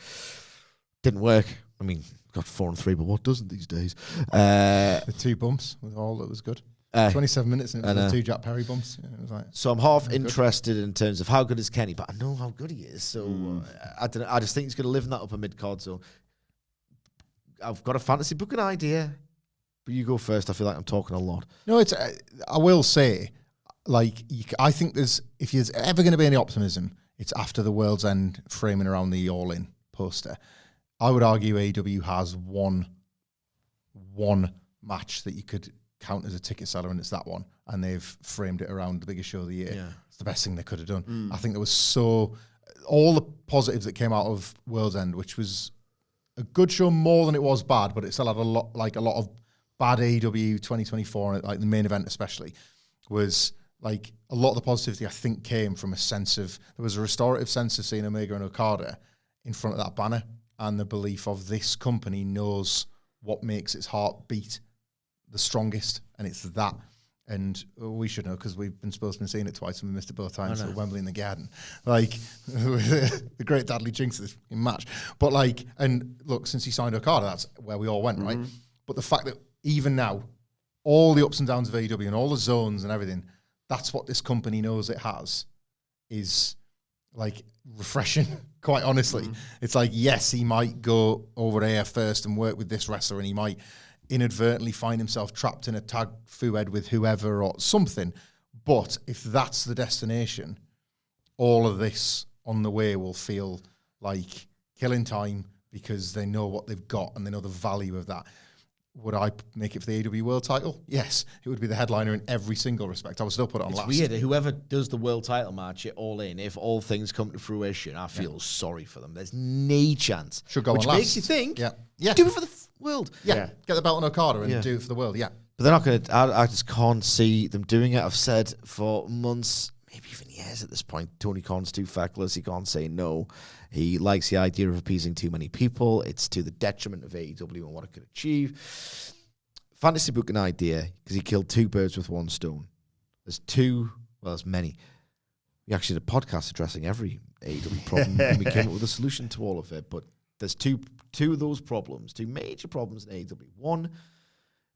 Didn't work. I mean, got 4-3, but what doesn't these days? The 2 bumps was all that was good. 27 minutes and it was the 2 Jack Perry bumps. Yeah, it was like, so I'm half interested in terms of how good is Kenny, but I know how good he is. So I don't know, I just think he's going to live in that upper mid card. So I've got a fantasy booking idea, but you go first. I feel like I'm talking a lot. No, it's. I will say, like, I think if there's ever going to be any optimism, it's after the World's End framing around the All In poster. I would argue AEW has one match that you could count as a ticket seller, and it's that one, and they've framed it around the biggest show of the year. It's the best thing they could have done. I think there was all the positives that came out of World's End, which was a good show more than it was bad, but it still had a lot of bad AEW 2024, like the main event especially, was like a lot of the positivity I think came from there was a restorative sense of seeing Omega and Okada in front of that banner, and the belief of this company knows what makes its heart beat the strongest, and it's that. And we should know, because we've been supposed to be seeing it twice and we missed it both times at Wembley in the Garden. Like, the great Dudley jinx of this match. But like, and look, since he signed Okada, that's where we all went, right? But the fact that even now, all the ups and downs of AEW and all the zones and everything, that's what this company knows it has, is like refreshing, quite honestly. It's like, yes, he might go over there first and work with this wrestler, and he might inadvertently find himself trapped in a tag feuд with whoever or something. But if that's the destination, all of this on the way will feel like killing time, because they know what they've got and they know the value of that. Would I make it for the AEW World title? Yes, it would be the headliner in every single respect. I would still put it on last. It's weird. Whoever does the world title match at All In, if all things come to fruition, I feel sorry for them. There's no chance. Should go which on last. Makes you think, do it for the world. Get the belt on Okada and do it for the world, But they're not going to, I just can't see them doing it. I've said for months, maybe even years at this point, Tony Khan's too feckless. He can't say no. He likes the idea of appeasing too many people. It's to the detriment of AEW and what it could achieve. Fantasy booking idea, because he killed 2 birds with 1 stone. There's many. We actually did a podcast addressing every AEW problem, and we came up with a solution to all of it. But there's two of those problems, 2 major problems in AEW. One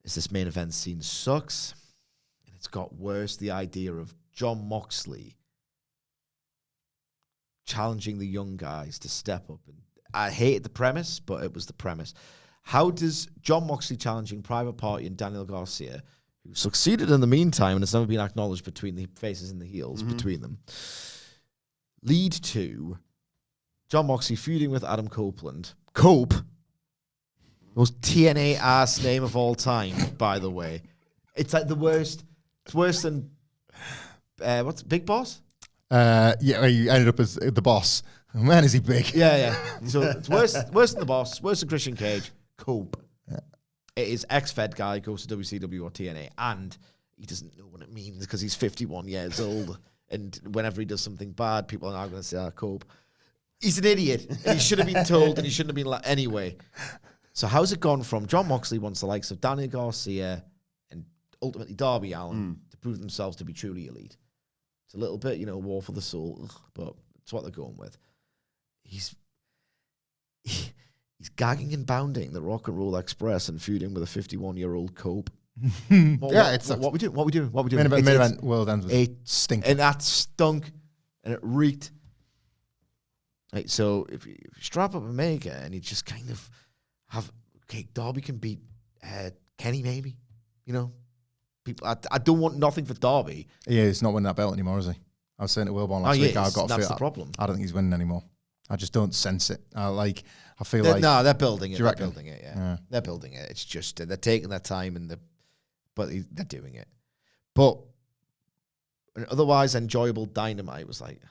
is this main event scene sucks, and it's got worse. The idea of Jon Moxley challenging the young guys to step up. And I hated the premise, but it was the premise. How does Jon Moxley challenging Private Party and Daniel Garcia, who succeeded in the meantime and has never been acknowledged between the faces and the heels between them, lead to Jon Moxley feuding with Adam Copeland? Cope, most TNA ass name of all time, by the way. It's like the worst. It's worse than what's Big Boss? He ended up as the boss. Man, is he big? Yeah. So it's worse than the Boss. Worse than Christian Cage. Cope. Yeah. It is ex-Fed guy, goes to WCW or TNA, and he doesn't know what it means because he's 51 years old. And whenever he does something bad, people are now going to say, Cope. He's an idiot. And he should have been told, and he shouldn't have been anyway. So how's it gone from Jon Moxley wants the likes of Daniel Garcia and ultimately Darby Allin to prove themselves to be truly elite? It's a little bit, war for the soul, but it's what they're going with. He's gagging and bounding the Rock and Roll Express and feuding with a 51-year-old Cope. What we doing? Main event World Ends with stink. And that stunk, and it reeked. Right, so if you strap up Omega and you just kind of have, Darby can beat Kenny maybe, people. I don't want nothing for Darby. Yeah, he's not winning that belt anymore, is he? I was saying to Wilbourn last week, I've got that's the problem. I don't think he's winning anymore. I just don't sense it. I feel they're building it. They're building it. Yeah, they're building it. It's just they're taking their time but they're doing it. But an otherwise enjoyable Dynamite was like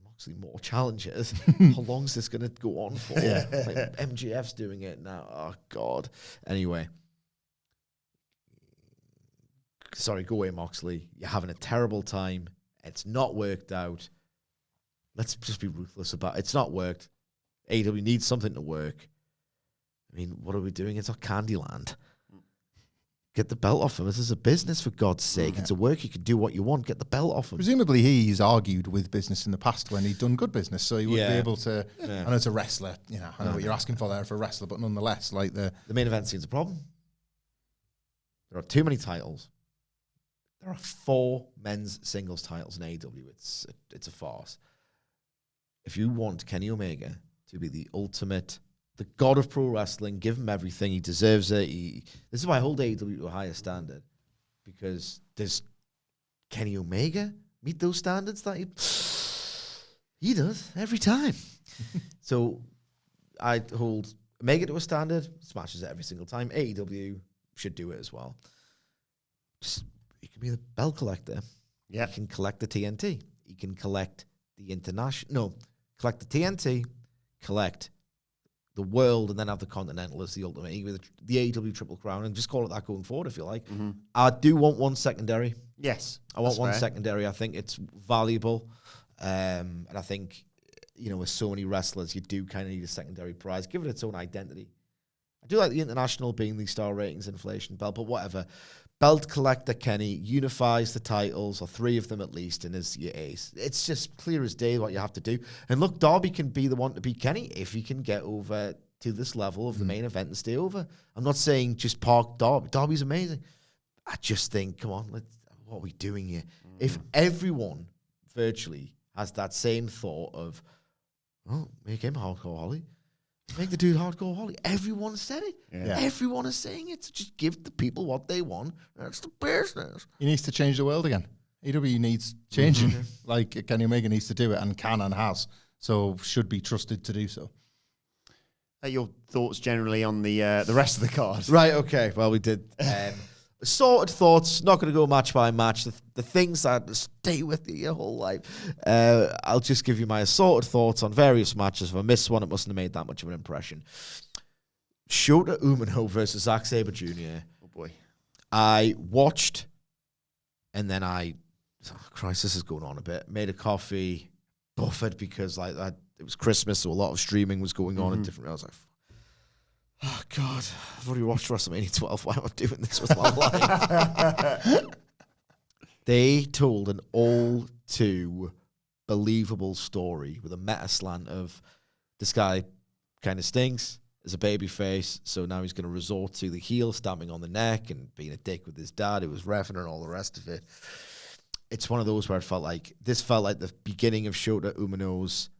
Moxley more challenges. How long is this going to go on for? Like MJF's doing it now. Oh God. Anyway. Sorry, go away, Moxley. You're having a terrible time. It's not worked out. Let's just be ruthless about it. It's not worked. AEW needs something to work. I mean, what are we doing? It's not Candyland. Get the belt off him. This is a business, for God's sake. It's a work. You can do what you want. Get the belt off him. Presumably, he's argued with business in the past when he'd done good business, so he would be able to. I know it's a wrestler. I know what you're asking for there for a wrestler, but nonetheless, like the main event scene's a problem. There are too many titles. There are 4 men's singles titles in AEW. It's a farce. If you want Kenny Omega to be the ultimate, the god of pro wrestling, give him everything. He deserves it. This is why I hold AEW to a higher standard, because does Kenny Omega meet those standards that he does every time? So I hold Omega to a standard, smashes it every single time. AEW should do it as well. He can be the belt collector. Yeah. He can collect the TNT. He can collect the collect the TNT, collect the world, and then have the Continental as the ultimate. He can be the AEW Triple Crown, and just call it that going forward if you like. Mm-hmm. I do want one secondary. Yes. I want one secondary. I think it's valuable. And I think, with so many wrestlers, you do kind of need a secondary prize. Give it its own identity. I do like the International being the star ratings inflation belt, but whatever. Belt collector Kenny unifies the titles, or 3 of them at least, and is your ace. It's just clear as day what you have to do. And look, Darby can be the one to beat Kenny if he can get over to this level of the main event and stay over. I'm not saying just park Darby. Darby's amazing. I just think, come on, what are we doing here? If everyone virtually has that same thought of, make him Hardcore Holly. Make the dude Hardcore Holly. Everyone said it. Yeah. Everyone is saying it. So just give the people what they want. That's the business. He needs to change the world again. AEW needs changing. Like Kenny Omega needs to do it, and can and has. So should be trusted to do so. Your thoughts generally on the rest of the card? Right. Okay. Well, we did. Sorted thoughts, not going to go match by match. The things that stay with you your whole life. I'll just give you my assorted thoughts on various matches. If I missed one, it mustn't have made that much of an impression. Shota Umino versus Zack Sabre Jr. Oh boy. I watched, and then Christ, this is going on a bit. Made a coffee, buffered because it was Christmas, so a lot of streaming was going on in different. I was like, oh, God, I've already watched WrestleMania 12. Why am I doing this with my life? They told an all too believable story with a meta slant of this guy kind of stinks as a baby face, so now he's going to resort to the heel stamping on the neck and being a dick with his dad who was reffing and all the rest of it. It's one of those where it felt like the beginning of Shota Umino's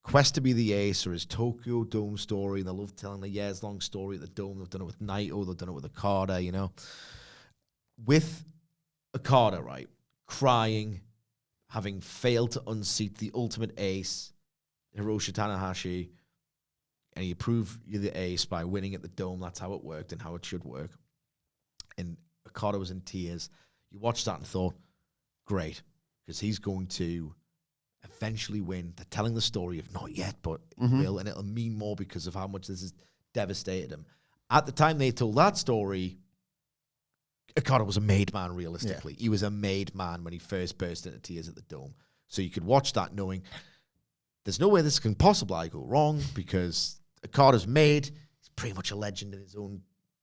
quest to be the ace, or his Tokyo Dome story. They love telling a years-long story at the Dome. They've done it with Naito. They've done it with Okada, With Okada, right, crying, having failed to unseat the ultimate ace, Hiroshi Tanahashi, and you prove you're the ace by winning at the Dome. That's how it worked and how it should work. And Okada was in tears. You watched that and thought, great, because he's going to eventually win. They're telling the story of not yet, but it will, and it'll mean more because of how much this has devastated him. At the time they told that story, Okada was a made man, realistically. Yeah. He was a made man when he first burst into tears at the Dome. So you could watch that knowing there's no way this can possibly go wrong, because Okada's made. He's pretty much a legend in his own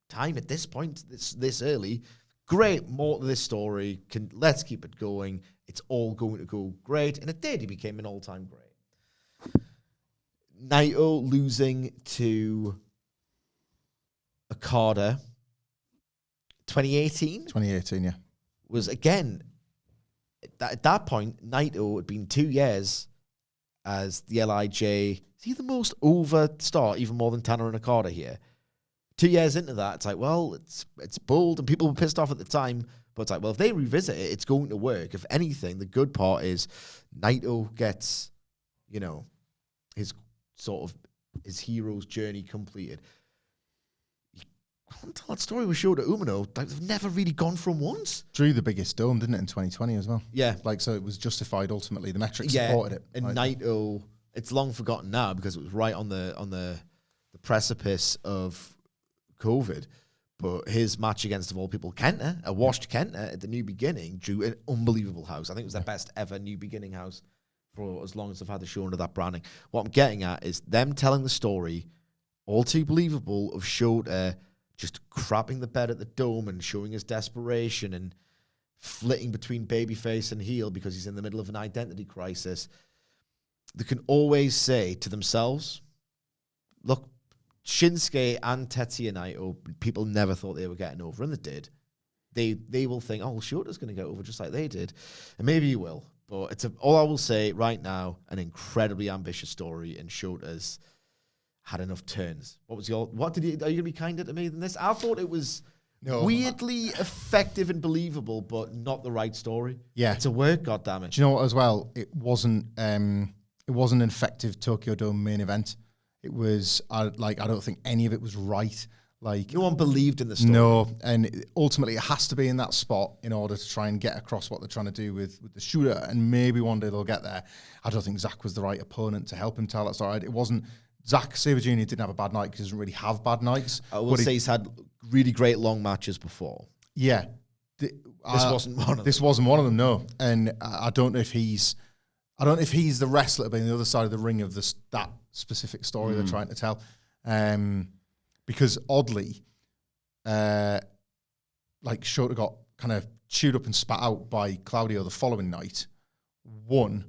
time at this point, this early. Great, more to this story. Let's keep it going. It's all going to go great. And it did. He became an all-time great. Naito losing to Okada 2018? 2018, yeah. Was, again, at that point, Naito had been 2 years as the LIJ. Is he the most over star, even more than Tanner and Okada here? 2 years into that, it's like, well, it's bold, and people were pissed off at the time, But it's like, well, if they revisit it, it's going to work. If anything, the good part is Naito gets, his hero's journey completed. Until that story was showed at Umino, they've never really gone from once. Drew the biggest dome, didn't it, in 2020 as well? Yeah. So it was justified ultimately. The metrics supported it. And Naito, it's long forgotten now because it was right on the precipice of COVID. But his match against, of all people, Kenta, a washed Kenta at the New Beginning, drew an unbelievable house. I think it was their best ever New Beginning house for as long as they've had the show under that branding. What I'm getting at is them telling the story, all too believable, of Shota just crapping the bed at the Dome and showing his desperation and flitting between babyface and heel because he's in the middle of an identity crisis. They can always say to themselves, look, Shinsuke and Tetsuya Naito, people never thought they were getting over, and they did. They will think, oh, well, Shota's going to get over just like they did. And maybe he will. But it's all I will say right now, an incredibly ambitious story, and Shota's had enough turns. Are you going to be kinder to me than this? I thought it was weirdly effective and believable, but not the right story. Yeah. It's a work, goddammit. Do you know what as well? It wasn't an effective Tokyo Dome main event. It was, I don't think any of it was right. No one believed in the story. No, and ultimately it has to be in that spot in order to try and get across what they're trying to do with the shooter, and maybe one day they'll get there. I don't think Zack was the right opponent to help him tell that story. It wasn't. Zack Sabre Jr. didn't have a bad night because he doesn't really have bad nights. I will say he's had really great long matches before. Yeah. This wasn't one of them. This wasn't one of them, no. And I don't know if he's the wrestler being the other side of the ring of that specific story they're trying to tell. Because oddly, Shota got kind of chewed up and spat out by Claudio the following night, won,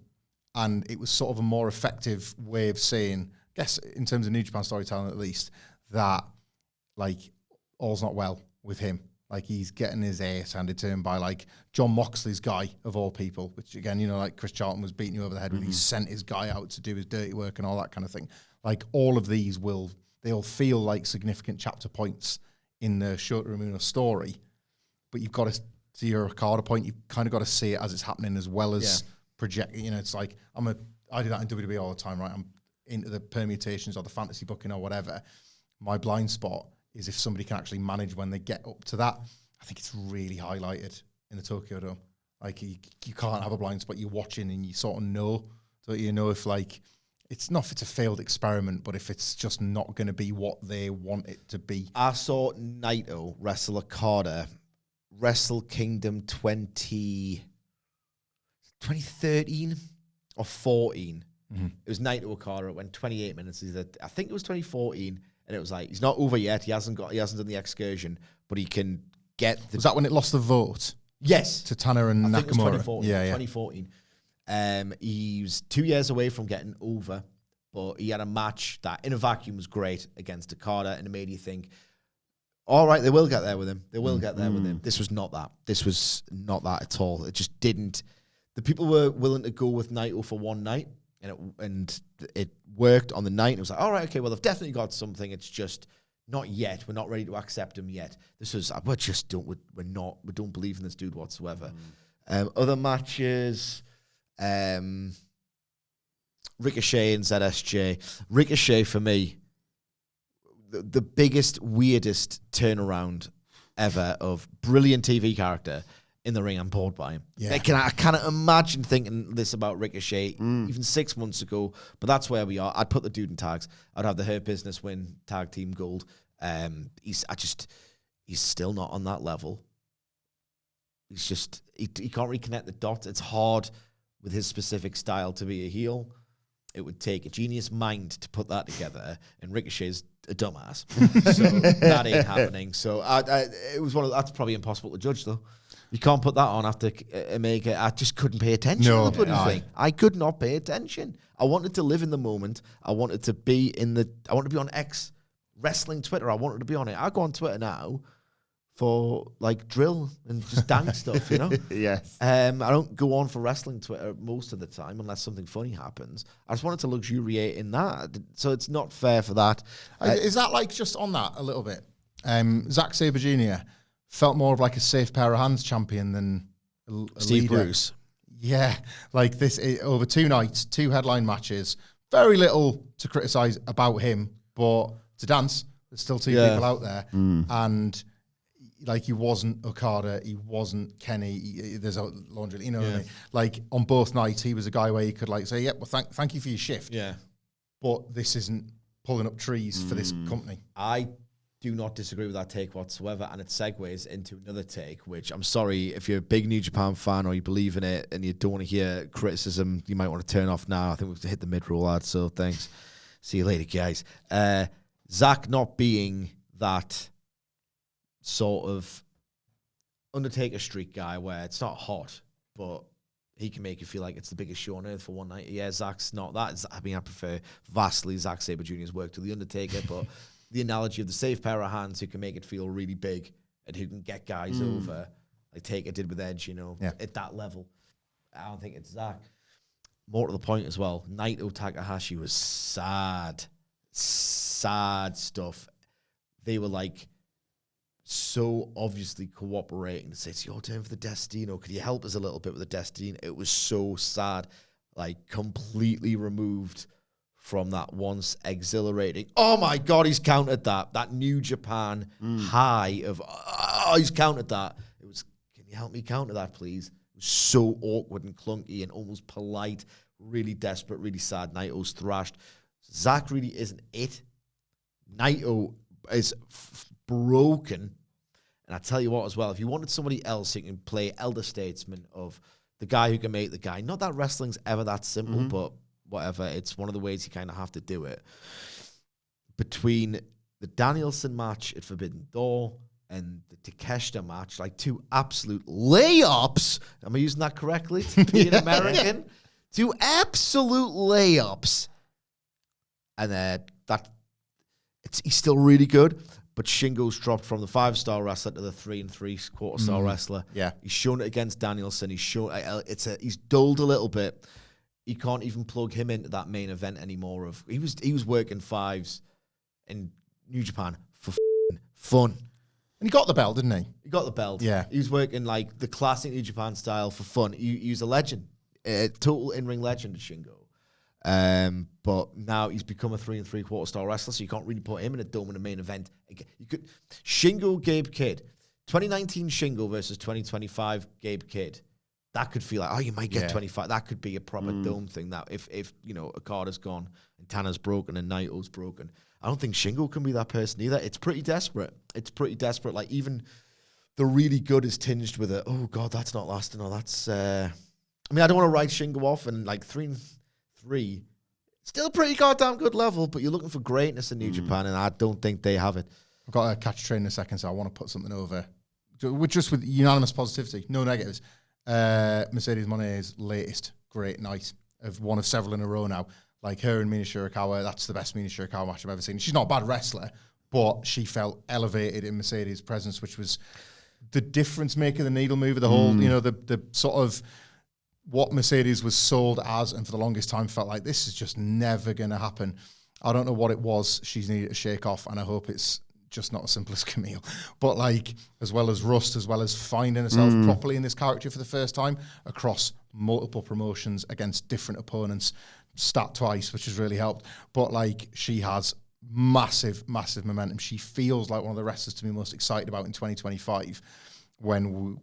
and it was sort of a more effective way of saying, I guess in terms of New Japan storytelling at least, that all's not well with him. He's getting his ass handed to him by John Moxley's guy of all people, which again, Chris Charlton was beating you over the head when he sent his guy out to do his dirty work and all that kind of thing. All of these they'll feel like significant chapter points in the Shota Umino story, but you've got to see your Okada point. You've kind of got to see it as it's happening as well as projecting. It's I do that in WWE all the time, right? I'm into the permutations or the fantasy booking or whatever. My blind spot is if somebody can actually manage when they get up to that. I think it's really highlighted in the Tokyo Dome. You can't have a blind spot. You're watching and you sort of know. So you know if it's not if it's a failed experiment, but if it's just not going to be what they want it to be. I saw Naito wrestle Okada, Wrestle Kingdom 2013 or 14. Mm-hmm. It was Naito Okada. It went 28 minutes. I think it was 2014, and it was he's not over yet. He hasn't done the excursion, but he can get. Was that when it lost the vote? Yes, to Tanner and I Nakamura. Think it was 2014. He was 2 years away from getting over, but he had a match that in a vacuum was great against Okada, and it made you think, all right, they will get there with him. They will get there with him. This was not that. This was not that at all. It just didn't. The people were willing to go with Naito for one night, and it worked on the night. It was all right, okay, well, they've definitely got something. It's just not yet. We're not ready to accept him yet. We don't believe in this dude whatsoever. Other matches, Ricochet and ZSJ. Ricochet, for me, the biggest, weirdest turnaround ever of brilliant TV character in the ring. I'm bored by him. Yeah. I cannot imagine thinking this about Ricochet even 6 months ago, but that's where we are. I'd put the dude in tags. I'd have the Hurt Business win tag team gold. He's still not on that level. He's just, he can't reconnect the dots. It's hard with his specific style to be a heel. It would take a genius mind to put that together, and Ricochet's a dumbass. So that ain't happening. So it was that's probably impossible to judge, though. You can't put that on after Omega. I just couldn't pay attention to the bloody thing. I could not pay attention. I wanted to live in the moment. I wanted to be on X wrestling Twitter. I wanted to be on it. I go on Twitter now for drill and just dank stuff, Yes. I don't go on for wrestling Twitter most of the time unless something funny happens. I just wanted to luxuriate in that. So it's not fair for that. Is that just on that a little bit? Zack Sabre Jr., felt more of like a safe pair of hands champion than a Steve leader. Bruce. Yeah, like this over 2 nights, 2 headline matches. Very little to criticize about him, but to dance, there's still 2 people out there, and like he wasn't Okada, he wasn't Kenny. There's a laundry, you know what I mean? Like on both nights, he was a guy where you could like say, "Yeah, well, thank you for your shift." Yeah, but this isn't pulling up trees for this company. I do not disagree with that take whatsoever, and it segues into another take, which I'm sorry, if you're a big New Japan fan or you believe in it and you don't want to hear criticism, you might want to turn off now. I think we've hit the mid-roll, lad, so thanks. See you later, guys. Zack not being that sort of Undertaker streak guy where it's not hot, but he can make you feel like it's the biggest show on earth for one night. Yeah, Zack's not that. I mean, I prefer vastly Zack Sabre Jr.'s work to The Undertaker, but the analogy of the safe pair of hands who can make it feel really big and who can get guys over, like Taker did with Edge, at that level. I don't think it's Zack. More to the point as well, Naito Takahashi was sad stuff. They were like so obviously cooperating to say, it's your turn for the Destino. Could you help us a little bit with the Destino? It was so sad, like completely removed from that once exhilarating, oh my God, he's countered that New Japan high of, he's countered that. It was, can you help me counter that, please? It was so awkward and clunky and almost polite, really desperate, really sad. Naito's thrashed. Zack really isn't it. Naito is broken. And I tell you what as well, if you wanted somebody else who can play elder statesman of the guy who can make the guy, not that wrestling's ever that simple, but whatever, it's one of the ways you kind of have to do it. Between the Danielson match at Forbidden Door and the Takeshita match, like 2 absolute layups. Am I using that correctly to be an American? 2 absolute layups. And he's still really good, but Shingo's dropped from the 5-star wrestler to the 3 3/4 star wrestler. Yeah, he's shown it against Danielson. He's shown he's dulled a little bit. You can't even plug him into that main event anymore. He was working 5s in New Japan for fun. And he got the belt, didn't he? He got the belt. Yeah. He was working like the classic New Japan style for fun. He was a legend, a total in-ring legend at Shingo. But now he's become a 3 3/4 star wrestler, so you can't really put him in a dome in a main event. You could Shingo, Gabe Kidd, 2019 Shingo versus 2025 Gabe Kidd. That could feel like, you might get 25. That could be a proper dome thing. That if Okada's gone and Tanner's broken and Naito's broken, I don't think Shingo can be that person either. It's pretty desperate. Like even the really good is tinged with oh God, that's not lasting. Or that's. I don't want to write Shingo off, and like 3-3, still pretty goddamn good level. But you're looking for greatness in New Japan, and I don't think they have it. I've got to catch a train in a second, so I want to put something over. Just with unanimous positivity, no negatives. Mercedes Moné's latest great night of one of several in a row now. Like her and Mina Shirakawa, that's the best Mina Shirakawa match I've ever seen. She's not a bad wrestler, but she felt elevated in Mercedes' presence, which was the difference maker, the needle mover, the whole, the sort of what Mercedes was sold as, and for the longest time felt like this is just never going to happen. I don't know what it was she's needed to shake off, and I hope it's just not as simple as Camille, but like as well as Rust, as well as finding herself properly in this character for the first time across multiple promotions against different opponents, stat twice, which has really helped. But like she has massive momentum. She feels like one of the wrestlers to be most excited about in 2025 when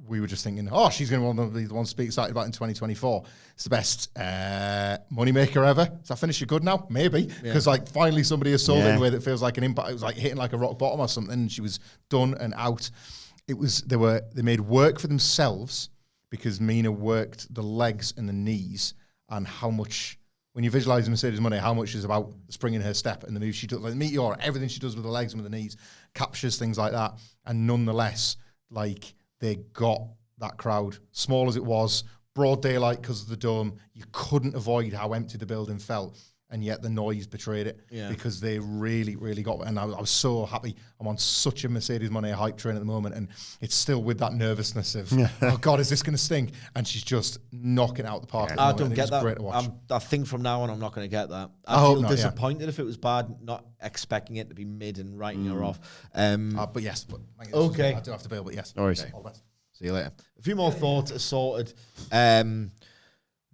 we were just thinking, she's going to be the one to be excited about in 2024. It's the best moneymaker ever. Is that finisher good now? Maybe. Because like finally somebody has sold it in a way that feels like an impact. It was like hitting like a rock bottom or something, and she was done and out. They made work for themselves because Mina worked the legs and the knees, and how much, when you visualize Mercedes Moné, how much is about springing her step and the moves she does, like Meteor, everything she does with the legs and with the knees, captures things like that. And nonetheless, like, they got that crowd, small as it was, broad daylight because of the dome. You couldn't avoid how empty the building felt. and yet the noise betrayed it Yeah. because they really, really got. And I was so happy. I'm on such a Mercedes Moné hype train at the moment, and it's still with that nervousness of, oh God, is this going to stink? And she's just knocking it out the park. At the I moment, don't and get it's that. Great to watch. I think from now on, I'm not going to get that. I hope feel not, yeah. disappointed if it was bad, not expecting it to be mid and writing her off. But yes, Okay. I do have to bail, but yes. No worries. Okay, all the best. See you later. A few more thoughts are sorted.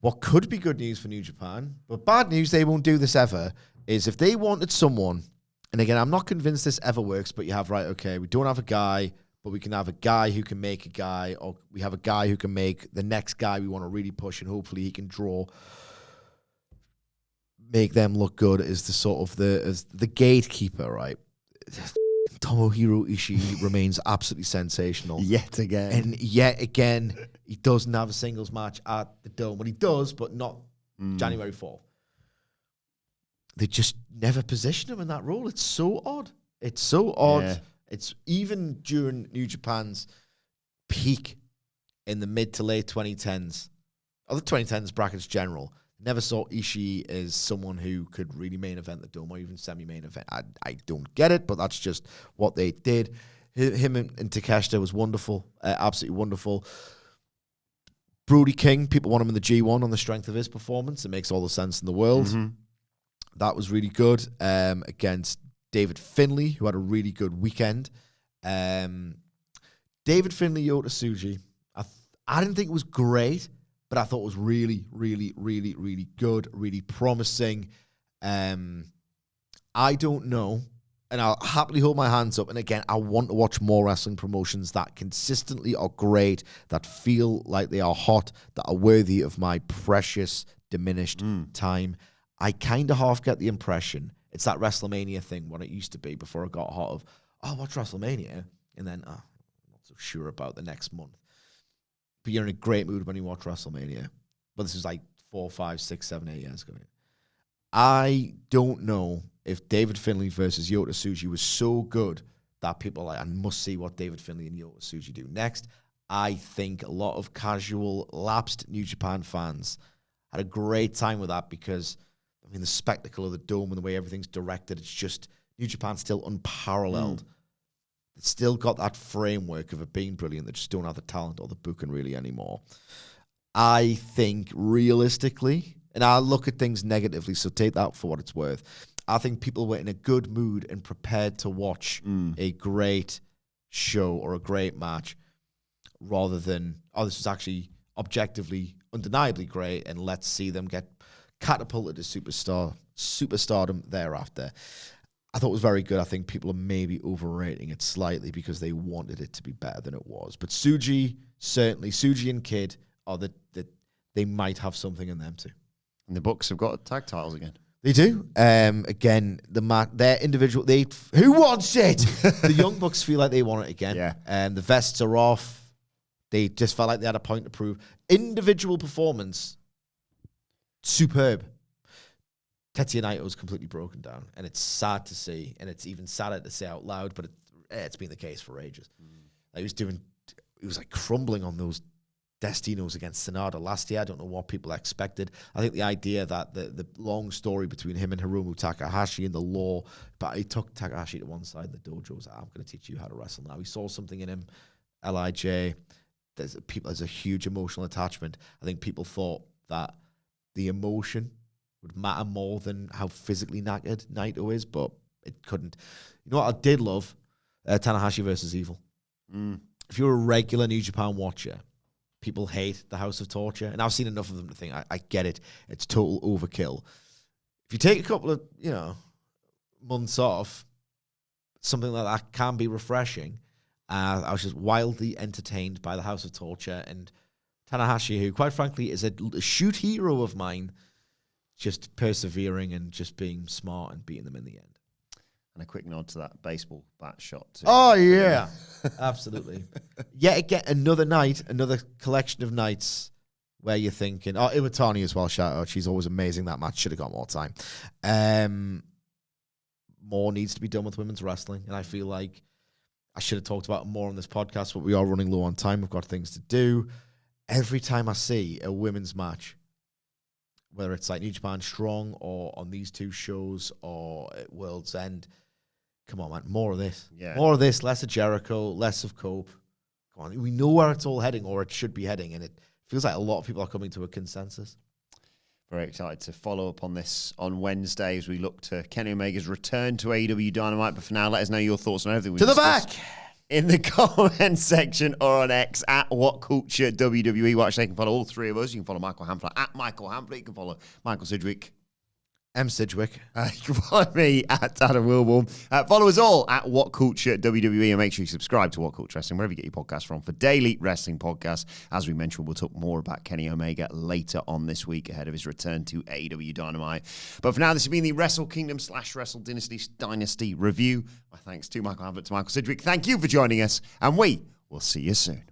What could be good news for New Japan, but bad news, they won't do this ever, is if they wanted someone, and again, I'm not convinced this ever works, but you have, right, okay, we don't have a guy, but we can have a guy who can make a guy, or we have a guy who can make the next guy we want to really push, and hopefully he can draw, make them look good as the sort of the gatekeeper, right? Tomohiro Ishii remains absolutely sensational. Yet again. And yet again, he doesn't have a singles match at the Dome. Well, he does, but not January 4th. They just never position him in that role. It's so odd. It's so odd. Yeah. It's even during New Japan's peak in the mid to late 2010s, or the 2010s brackets general, never saw Ishii as someone who could really main event the Dome or even semi-main event. I don't get it, but that's just what they did. Him and Takeshita was wonderful, absolutely wonderful. Brody King, people want him in the G1 on the strength of his performance. It makes all the sense in the world. Mm-hmm. That was really good against David Finlay, who had a really good weekend. David Finlay, Yota Tsuji. I didn't think it was great, but I thought it was really, really, really, really good, really promising. I don't know, and I'll happily hold my hands up. And again, I want to watch more wrestling promotions that consistently are great, that feel like they are hot, that are worthy of my precious, diminished time. I kind of half get the impression it's that WrestleMania thing, what it used to be before it got hot of, oh, watch WrestleMania, and then, I'm not so sure about the next month. But you're in a great mood when you watch WrestleMania. But this is like 4, 5, 6, 7, 8 years ago. I don't know if David Finlay versus Yota Tsuji was so good that people are like, I must see what David Finlay and Yota Tsuji do next. I think a lot of casual, lapsed New Japan fans had a great time with that because, I mean, the spectacle of the Dome and the way everything's directed, it's just, New Japan's still unparalleled. It's still got that framework of it being brilliant. They just don't have the talent or the booking really anymore. I think realistically, and I look at things negatively, so take that for what it's worth. I think people were in a good mood and prepared to watch a great show or a great match rather than, oh, this is actually objectively, undeniably great, and let's see them get catapulted to superstardom thereafter. I thought it was very good. I think people are maybe overrating it slightly because they wanted it to be better than it was. But Tsuji, certainly, Tsuji and Kid are that they might have something in them too. And the Bucks have got tag titles again. They do. Again, their individual. Who wants it? The Young Bucks feel like they want it again. Yeah. The vests are off. They just felt like they had a point to prove. Individual performance, superb. Tetsuya Naito's completely broken down, and it's sad to see, and it's even sadder to say out loud, but it's been the case for ages. He was like crumbling on those Destinos against Sonata last year. I don't know what people expected. I think the idea that the long story between him and Hiromu Takahashi and the law, but he took Takahashi to one side of the dojo. Was like, I'm going to teach you how to wrestle now. He saw something in him, LIJ. There's a huge emotional attachment. I think people thought that the emotion would matter more than how physically knackered Naito is, but it couldn't. You know what I did love? Tanahashi versus Evil. If you're a regular New Japan watcher, people hate the House of Torture, and I've seen enough of them to think, I get it. It's total overkill. If you take a couple of, months off, something like that can be refreshing. I was just wildly entertained by the House of Torture, and Tanahashi, who, quite frankly, is a shoot hero of mine, just persevering and just being smart and beating them in the end. And a quick nod to that baseball bat shot too. Oh, yeah. Absolutely. Yet again, another night, another collection of nights where you're thinking, oh, Iwatani as well, shout out. She's always amazing. That match should have got more time. More needs to be done with women's wrestling, and I feel like I should have talked about it more on this podcast, but we are running low on time. We've got things to do. Every time I see a women's match, whether it's like New Japan Strong or on these two shows or at World's End. Come on, man, more of this. Yeah. More of this, less of Jericho, less of Cope. Come on, we know where it's all heading, or it should be heading, and it feels like a lot of people are coming to a consensus. Very excited to follow up on this on Wednesday as we look to Kenny Omega's return to AEW Dynamite. But for now, let us know your thoughts on everything we To the discussed back! in the comment section or on X at WhatCulture WWE. Watch, they can follow all three of us. You can follow Michael Hamflett at Michael Hamflett. You can follow Michael Sidgwick. M. Sidgwick. You can follow me at Adam Wilbourn. Follow us all at WhatCulture WWE, and make sure you subscribe to WhatCulture Wrestling wherever you get your podcasts from for daily wrestling podcasts. As we mentioned, we'll talk more about Kenny Omega later on this week ahead of his return to AEW Dynamite. But for now, this has been the Wrestle Kingdom / Wrestle Dynasty review. My thanks to Michael Hamflett, to Michael Sidgwick. Thank you for joining us, and we will see you soon.